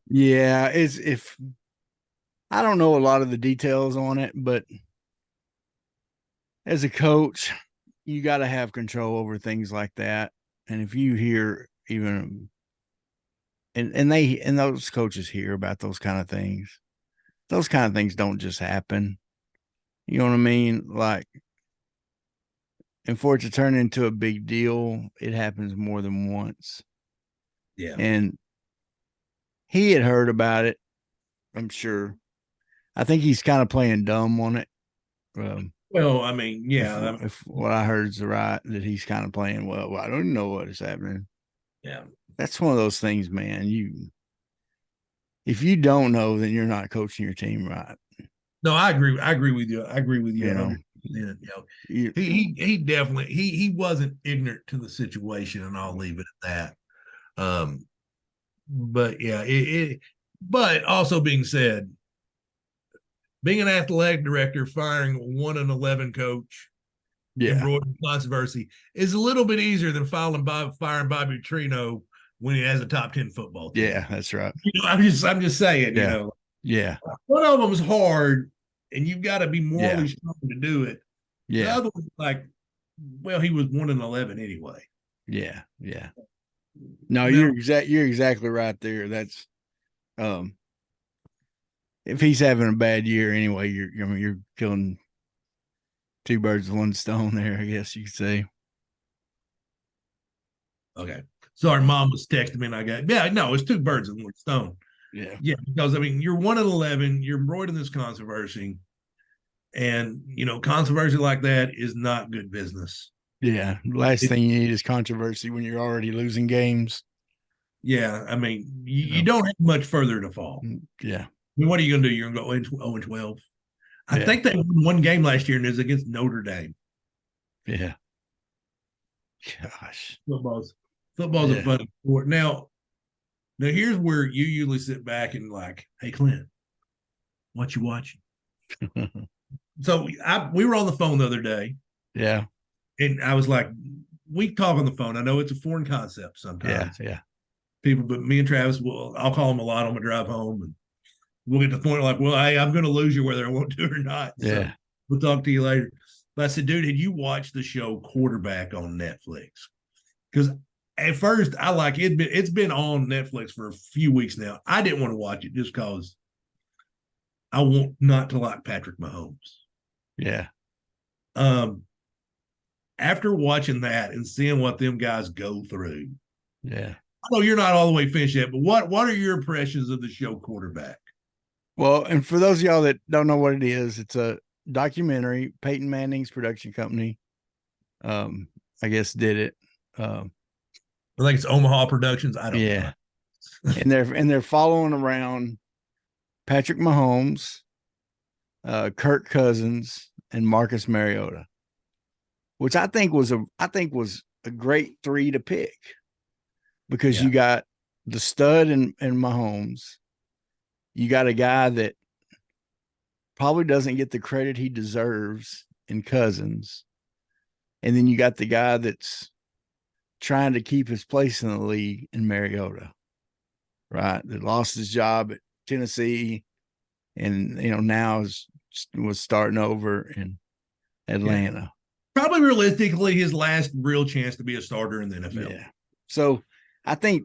Yeah, if I don't know a lot of the details on it, but as a coach, you got to have control over things like that. And if you hear even and those coaches hear about those kind of things. Those kind of things don't just happen. You know what I mean? Like, and for it to turn into a big deal, it happens more than once. Yeah. And he had heard about it, I'm sure. I think he's kind of playing dumb on it. Well, I mean, yeah. If what I heard is right, that he's kind of playing, well, I don't know what is happening. Yeah. That's one of those things, man. If you don't know, then you're not coaching your team right. No, I agree. I agree with you. I agree with you. You know, 100%. You know, he definitely he wasn't ignorant to the situation, and I'll leave it at that. But yeah, but also being said, being an athletic director, firing 1-11 coach, embroidered controversy is a little bit easier than firing Bobby Petrino when he has a top 10 football team. Yeah, that's right. You know, I'm just saying, Yeah. you know. Yeah. One of them is hard, and you've got to be morally strong to do it. Yeah. The other one's like, well, he was 1-11 anyway. Yeah. Yeah. No, you're exactly right there. That's if he's having a bad year anyway, you're killing two birds with one stone there, I guess you could say. Okay. Sorry, mom was texting me and it's two birds with one stone. Yeah. Yeah, because I mean, you're 1-11, you're embroidering this controversy, and you know, controversy like that is not good business. Yeah. Last thing you need is controversy when you're already losing games. Yeah, I mean, you don't have much further to fall. Yeah. I mean, what are you going to do? You're going to go 0-12. I think they won one game last year, and it was against Notre Dame. Yeah. Gosh. Football's a fun sport. Now here's where you usually sit back and like, hey, Clint, what you watching? So we were on the phone the other day. Yeah. And I was like, we talk on the phone. I know it's a foreign concept sometimes. Yeah. People, but me and Travis I'll call him a lot on my drive home, and we'll get to the point like, well, I'm going to lose you whether I want to or not. Yeah. So we'll talk to you later. But I said, dude, had you watched the show Quarterback on Netflix? Because at first I like it. It's been on Netflix for a few weeks now. I didn't want to watch it just because I want not to like Patrick Mahomes. Yeah. After watching that and seeing what them guys go through, yeah. I know you're not all the way finished yet, but what are your impressions of the show Quarterback? Well, and for those of y'all that don't know what it is, it's a documentary. Peyton Manning's production company, I guess, did it. I think it's Omaha Productions. I don't know. and they're following around Patrick Mahomes, Kirk Cousins, and Marcus Mariota, which I think was a great three to pick, because you got the stud and Mahomes. You got a guy that probably doesn't get the credit he deserves in Cousins. And then you got the guy that's trying to keep his place in the league in Mariota, right? That lost his job at Tennessee and, now was starting over in Atlanta. Probably realistically his last real chance to be a starter in the NFL. Yeah. So I think,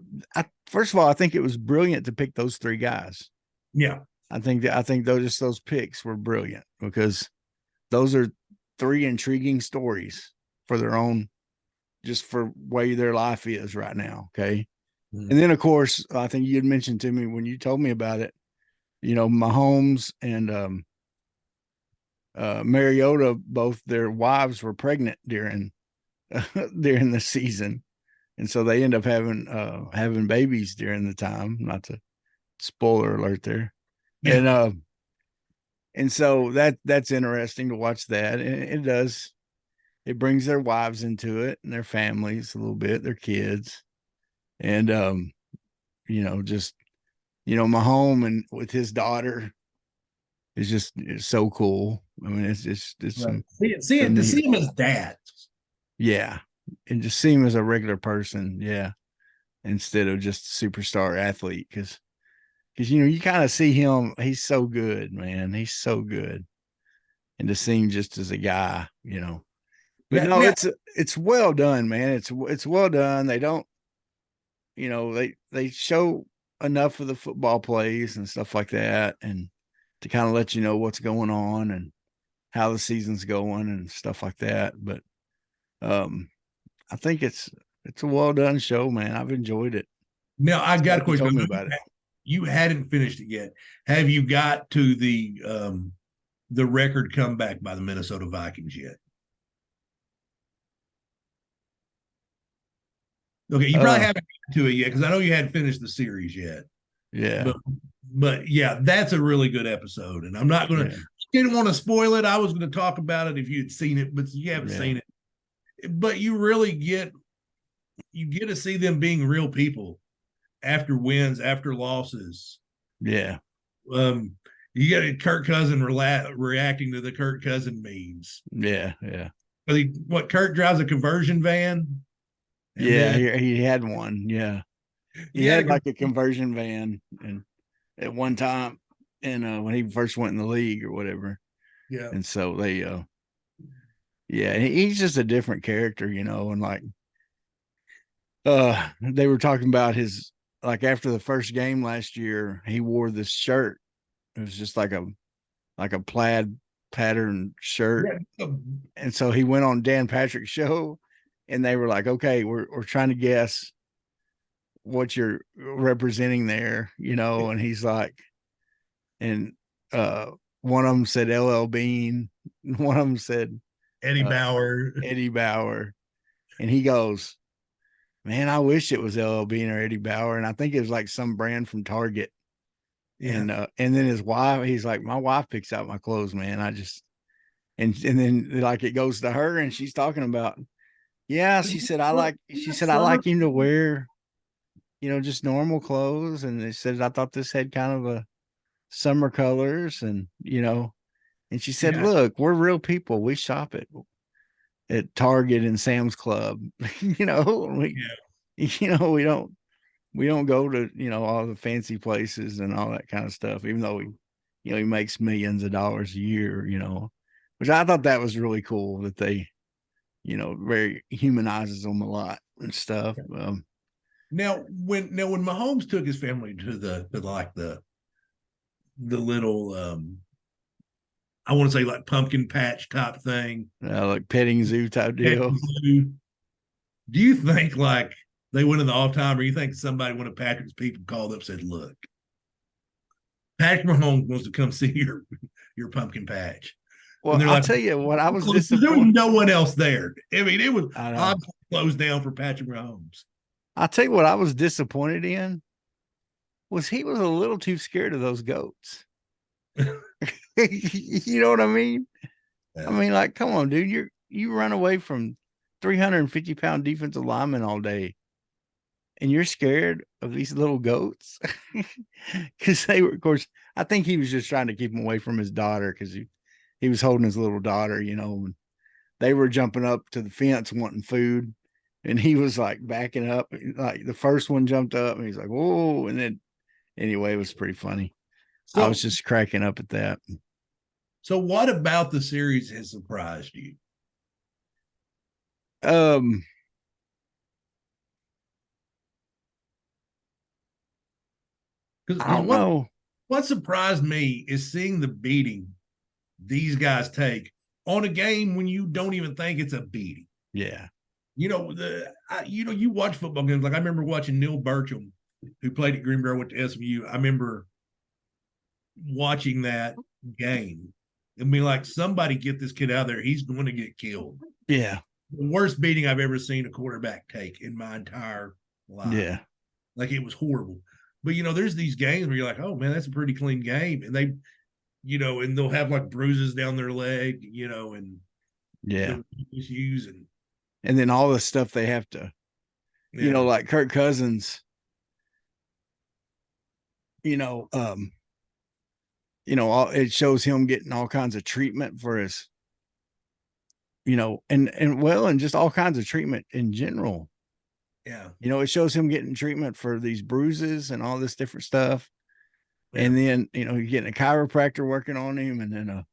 first of all, I think it was brilliant to pick those three guys. Yeah. I think those picks were brilliant, because those are three intriguing stories for their own, just for way their life is right now. Okay. Mm-hmm. And then of course, I think you had mentioned to me when you told me about it, Mahomes and Mariota, both their wives were pregnant during the season. And so they end up having babies during the time, not to spoiler alert there. Yeah. And so that's interesting to watch that. And it brings their wives into it and their families a little bit, their kids. And, Mahomes and with his daughter is so cool. I mean, it's right. See him as dad. Yeah. And just see him as a regular person. Yeah. Instead of just a superstar athlete. Because you kind of see him, he's so good, man. He's so good. And to see him just as a guy, But Yeah, no, now, it's well done, man. It's well done. They don't, they show enough of the football plays and stuff like that, and to kind of let you know what's going on and how the season's going and stuff like that. But I think it's a well done show, man. I've enjoyed it. now I got Glad a you question. told I me know about it. you hadn't finished it yet. Have you got to the record comeback by the Minnesota Vikings yet? Okay, you probably Uh, haven't gotten to it yet because I know you hadn't finished the series yet. yeah, But yeah, that's a really good episode, and I'm not gonna. yeah, Didn't want to spoil it. I was going to talk about it if you had seen it, but you haven't yeah, seen it. But you get to see them being real people after wins, after losses. yeah, Um, you get Kirk Cousin reacting to the Kirk Cousin memes. yeah, yeah, Kirk drives a conversion van, and yeah. then He had one. Yeah, he he had had a like a conversion van, and at one time, and when he first went in the league or whatever, yeah, and so they, yeah, he's just a different character, and like, they were talking about his, like, after the first game last year, he wore this shirt. It was just like a plaid pattern shirt, yeah. and so he went on Dan Patrick's show, and they were like, "Okay, we're trying to guess what you're representing there," and he's like, and one of them said LL Bean, one of them said Eddie uh, Bauer. Eddie Bauer, and he goes, "Man, I wish it was LL Bean or Eddie Bauer," and I think it was like some brand from Target. Yeah, And then his wife, he's like, "My wife picks out my clothes, man. I just," and then like it goes to her, and she's talking about, yeah, she said, "I summer. like him to wear, just normal clothes." And they said, "I thought this had kind of a summer colors," and she said, Yeah, "Look, we're real people. We shop at Target and Sam's Club. We, yeah. we don't go to, all the fancy places and all that kind of stuff, even though he makes millions of dollars a year, which I thought that was really cool that they, very humanizes them a lot and stuff. Now when Mahomes took his family to the little I want to say like pumpkin patch type thing. Like petting zoo type deal. Do you think like they went in the off time, or you think somebody, one of Patrick's people, called up and said, "Look, Patrick Mahomes wants to come see your pumpkin patch," Well, and they're I'll like, tell you what I was there was disappointed. no one else there. I mean, it was I know. obviously closed down for Patrick Mahomes. I'll tell you what I was disappointed in was he was a little too scared of those goats. You know what I mean? I Yeah. mean, like, come on, dude. You run away from 350-pound defensive linemen all day, and you're scared of these little goats because they were, of course. I think he was just trying to keep him away from his daughter because he was holding his little daughter, and they were jumping up to the fence wanting food, and he was like backing up. Like the first one jumped up, and he's like, "Whoa!" And then anyway, it was pretty funny. I was So, just cracking up at that. so what about the series has surprised you? Um, Because I don't know. what surprised me is seeing the beating these guys take on a game when you don't even think it's a beating. Yeah, You watch football games. Like I remember watching Neil Burcham, who played at Greenbrier, went to SMU. I remember watching that game and be like, somebody get this kid out there. He's going to get killed. yeah, The worst beating I've ever seen a quarterback take in my entire life. yeah, Like it was horrible. But there's these games where you're like, oh man, that's a pretty clean game. And they, and they'll have like bruises down their leg, and yeah. issues And then all the stuff they have to, yeah. like Kirk Cousins, you know, um, it shows him getting all kinds of treatment for his, and just all kinds of treatment in general. Yeah. It shows him getting treatment for these bruises and all this different stuff. Yeah. And then, you're getting a chiropractor working on him, and then a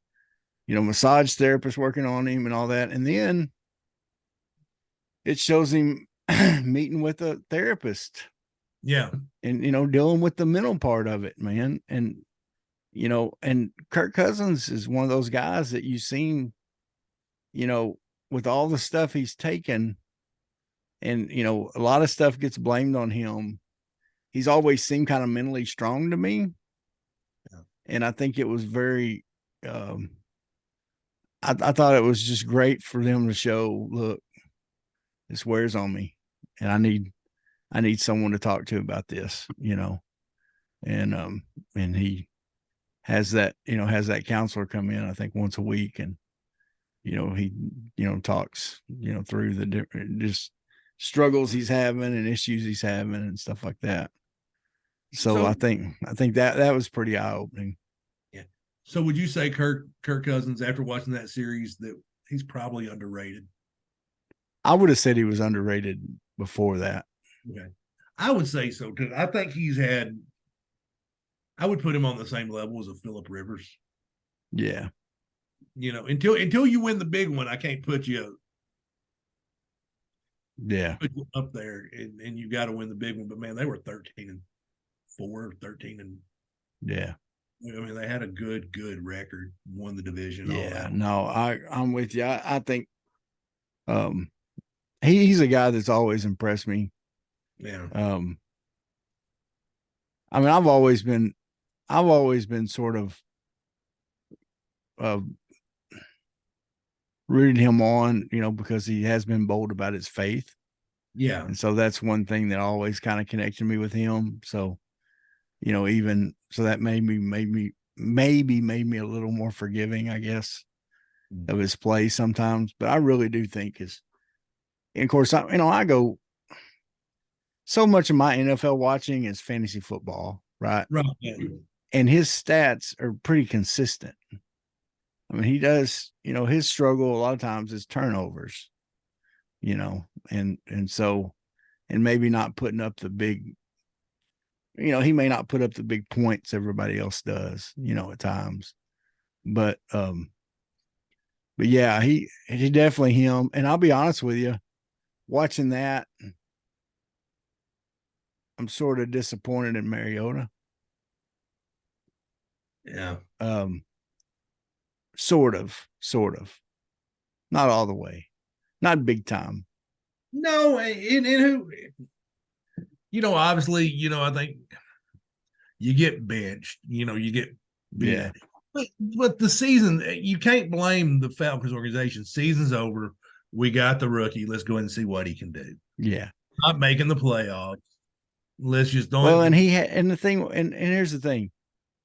massage therapist working on him and all that. And then it shows him meeting with a therapist Yeah. and, dealing with the mental part of it, man. And, and Kirk Cousins is one of those guys that you've seen, with all the stuff he's taken, and, a lot of stuff gets blamed on him. He's always seemed kind of mentally strong to me. Yeah. And I think it was very, I thought it was just great for them to show, look, this wears on me and I need someone to talk to about this, and he has that, has that counselor come in, I think once a week. And, he, talks, through the different, just struggles he's having and issues he's having and stuff like that. So I think that was pretty eye opening. Yeah. So would you say Kirk Cousins, after watching that series, that he's probably underrated? I would have said he was underrated before that. Okay. I would say so too. I think I would put him on the same level as a Phillip Rivers. Yeah. Until you win the big one, I can't put you up there, and you got to win the big one. But man, they were 13-4, 13 yeah. I mean, they had a good record, won the division. Yeah, no, I'm with you. I think he's a guy that's always impressed me. Yeah. I mean, I've always been sort of rooted him on, because he has been bold about his faith. Yeah. And so that's one thing that always kind of connected me with him. So, even so that made me a little more forgiving, I guess, of his play sometimes. But I really do think and of course, I go, so much of my NFL watching is fantasy football, right? Right. Yeah. And his stats are pretty consistent. I mean, he does, his struggle a lot of times is turnovers, and so, and maybe not putting up the big, he may not put up the big points everybody else does, at times, but yeah, he definitely him. And I'll be honest with you, watching that, I'm sort of disappointed in Mariota. Yeah. Sort of, not all the way, not big time. No, and who, obviously, I think you get benched, you get beat. Yeah. But the season, you can't blame the Falcons organization. Season's over. We got the rookie. Let's go ahead and see what he can do. Yeah. Not making the playoffs. Let's just don't. Well, and the thing, and here's the thing,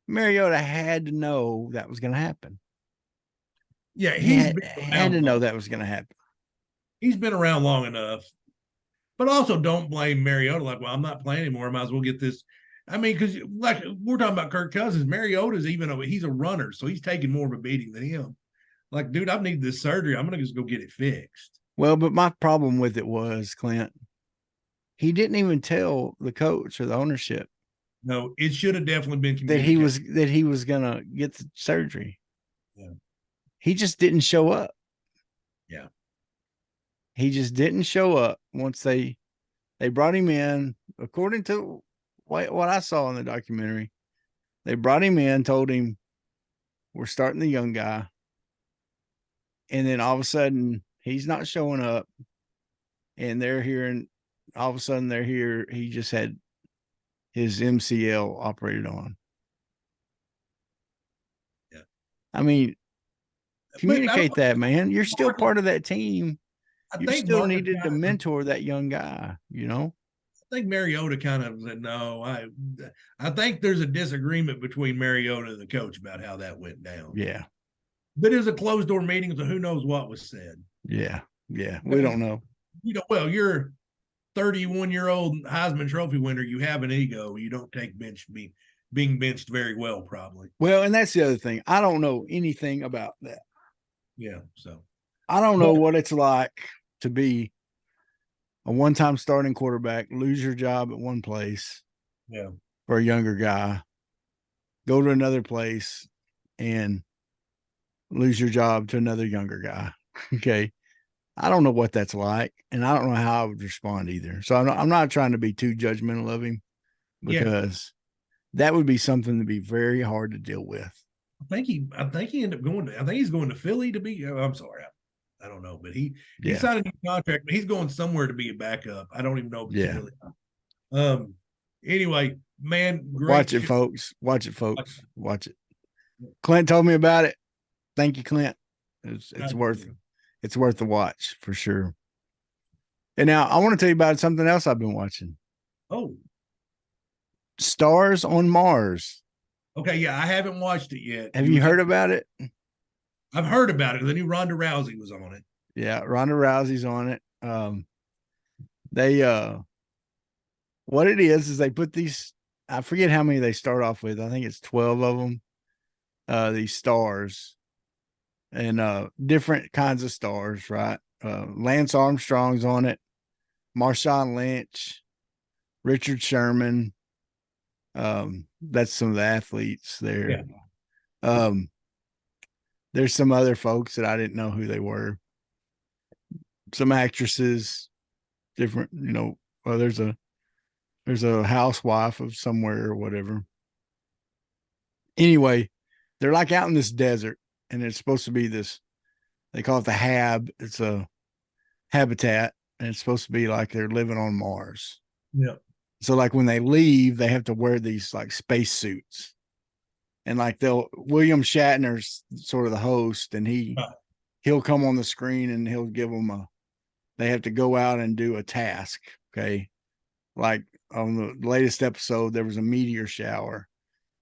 Mariota had to know that was going to happen. Yeah, he had to know that was going to happen. He's been around long enough, but also don't blame Mariota. Like, well, I'm not playing anymore. I might as well get this. I mean, because like we're talking about Kirk Cousins, Mariota's he's a runner, so he's taking more of a beating than him. Like, dude, I need this surgery. I'm going to just go get it fixed. Well, but my problem with it was, Clint, he didn't even tell the coach or the ownership. No, it should have definitely been that he was going to get the surgery. Yeah. He just didn't show up. Yeah. He just didn't show up once they brought him in, according to what I saw in the documentary. They brought him in, told him, we're starting the young guy. And then all of a sudden he's not showing up, and all of a sudden they're here. He just had his MCL operated on. Yeah. I mean, communicate that, man. You're still part of that team. You still needed to mentor that young guy, I think Mariota kind of said, no, I think there's a disagreement between Mariota and the coach about how that went down. Yeah. But it was a closed door meeting, so who knows what was said. Yeah. Yeah. We don't know. Well, you're 31-year-old Heisman Trophy winner. You have an ego. You don't take being benched very well, probably. Well, and that's the other thing. I don't know anything about that. Yeah. So I don't know what it's like to be a one-time starting quarterback, lose your job at one place. Yeah. For a younger guy, go to another place and lose your job to another younger guy. Okay. I don't know what that's like, and I don't know how I would respond either. So I'm not trying to be too judgmental of him Yeah. because that would be something to be very hard to deal with. I think he ended up going to. I think he's going to Philly to be. I'm sorry, I don't know, but he Yeah. signed a new contract, but he's going somewhere to be a backup. I don't even know if it's Yeah. Philly. Anyway, man, great. Watch it, folks. Watch it, folks. Watch it. Clint told me about it. Thank you, Clint. It's worth the watch for sure. And now I want to tell you about something else I've been watching. Oh, Stars on Mars. okay, yeah, I haven't watched it yet. Have you heard about it? I've heard about it. The new Ronda Rousey was on it. Yeah, Ronda Rousey's on it. They what it is they put these, I forget how many they start off with. I think it's 12 of them. These stars and different kinds of stars, right? Lance Armstrong's on it, Marshawn Lynch, Richard Sherman. That's some of the athletes there. Yeah. There's some other folks that I didn't know who they were. Some actresses, different, well, there's a housewife of somewhere or whatever. Anyway, they're like out in this desert, and it's supposed to be this, they call it the Hab. It's a habitat, and it's supposed to be like they're living on Mars. Yeah. So like when they leave, they have to wear these like space suits. And like William Shatner's sort of the host, and he'll come on the screen and he'll give them they have to go out and do a task. Okay. Like on the latest episode, there was a meteor shower,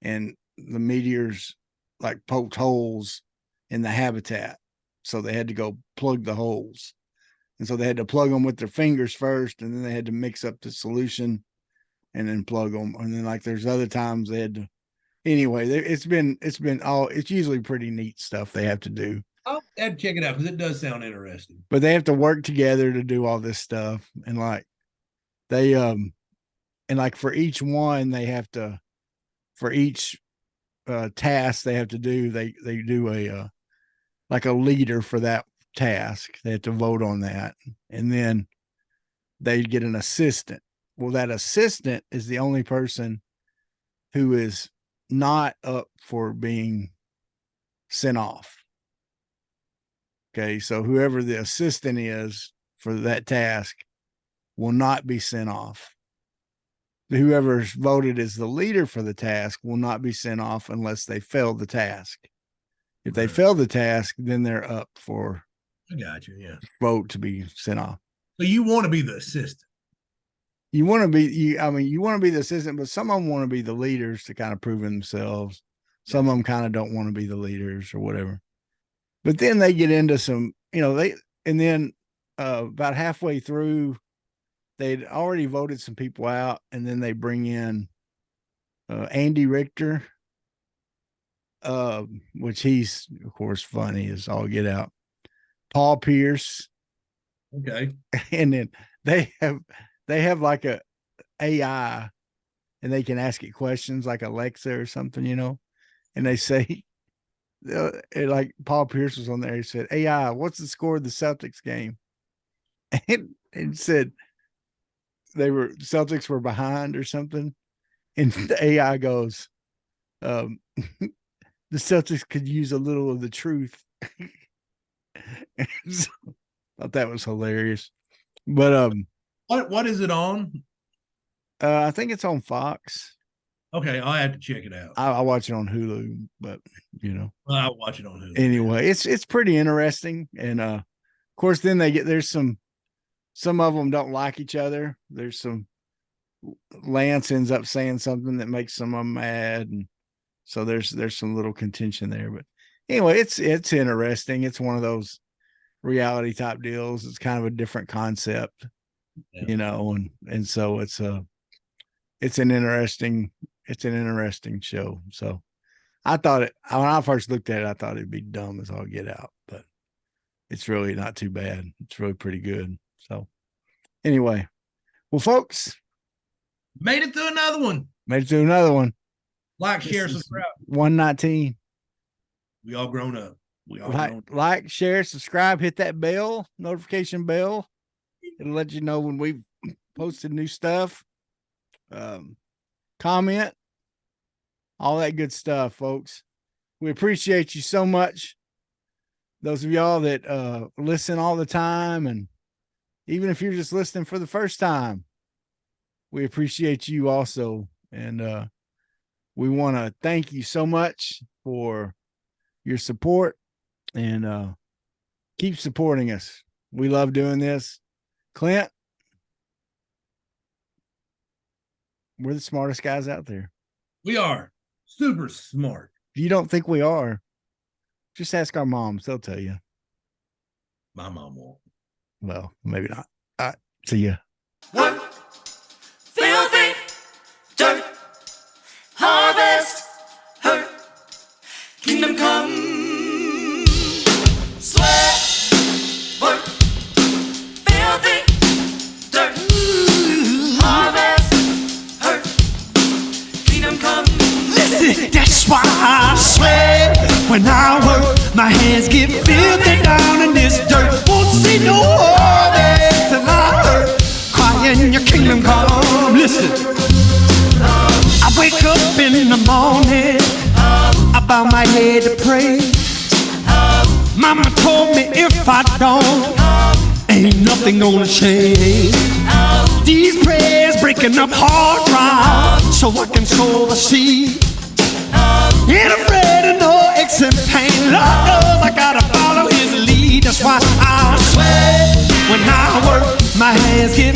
and the meteors like poked holes in the habitat. So they had to go plug the holes. And so they had to plug them with their fingers first, and then they had to mix up the solution and then plug them. And then like there's other times they had to, anyway, it's usually pretty neat stuff they have to do. I'll have to check it out because it does sound interesting. But they have to work together to do all this stuff. And like they and like for each one they have to, for each task they have to do, they do a like a leader for that task. They have to vote on that, and then they get an assistant. Well, that assistant is the only person who is not up for being sent off. Okay, so whoever the assistant is for that task will not be sent off. Whoever's voted as the leader for the task will not be sent off unless they fail the task. If they fail the task, then they're up for I got you, yeah. Vote to be sent off. So you want to be the assistant. You want to be you want to be the assistant, but some of them want to be the leaders to kind of prove themselves. Some of them kind of don't want to be the leaders or whatever. But then they get into some, and then about halfway through, they'd already voted some people out, and then they bring in Andy Richter, which he's of course funny as all get out. Paul Pierce. Okay. And then they have like a AI, and they can ask it questions like Alexa or something, and they say, like Paul Pierce was on there. He said, AI, what's the score of the Celtics game? And said Celtics were behind or something. And the AI goes, the Celtics could use a little of the truth. So, thought that was hilarious. But what is it on? I think it's on Fox. Okay, I'll have to check it out. I watch it on Hulu, but I'll watch it on Hulu. Anyway, it's pretty interesting. And of course then there's some of them don't like each other. There's some, Lance ends up saying something that makes some of them mad, and so there's some little contention there. But anyway, it's interesting. It's one of those reality type deals. It's kind of a different concept, and so it's an interesting show. So I thought when I first looked at it, I thought it'd be dumb as all get out, but it's really not too bad. It's really pretty good. So anyway, well, folks, made it to another one. Like, share, subscribe. 119. We all grown up. We all know. Like, share, subscribe, hit that bell, notification bell. It'll let you know when we've posted new stuff. Comment, all that good stuff, folks. We appreciate you so much. Those of y'all that listen all the time, and even if you're just listening for the first time, we appreciate you also. And we want to thank you so much for your support, and keep supporting us. We love doing this. Clint, we're the smartest guys out there. We are super smart. If you don't think we are, just ask our moms. They'll tell you. My mom won't. Well, maybe not. All right. See ya. Work, filthy, dirt, harvest, hurt, kingdom come, sweat, work, filthy, dirt, harvest, hurt, kingdom come. Listen, that's why I sweat when I work. My hands get filthy down in this dirt. Won't see no harvest till I hurt. Crying your kingdom come. Listen, I wake up in the morning, I bow my head to pray. Mama told me if I don't, ain't nothing gonna change. These prayers breaking up hard ground so I can sow the seed. Ain't afraid of no aches and pain. Lord knows I gotta follow his lead. That's why I sweat when I work. My hands get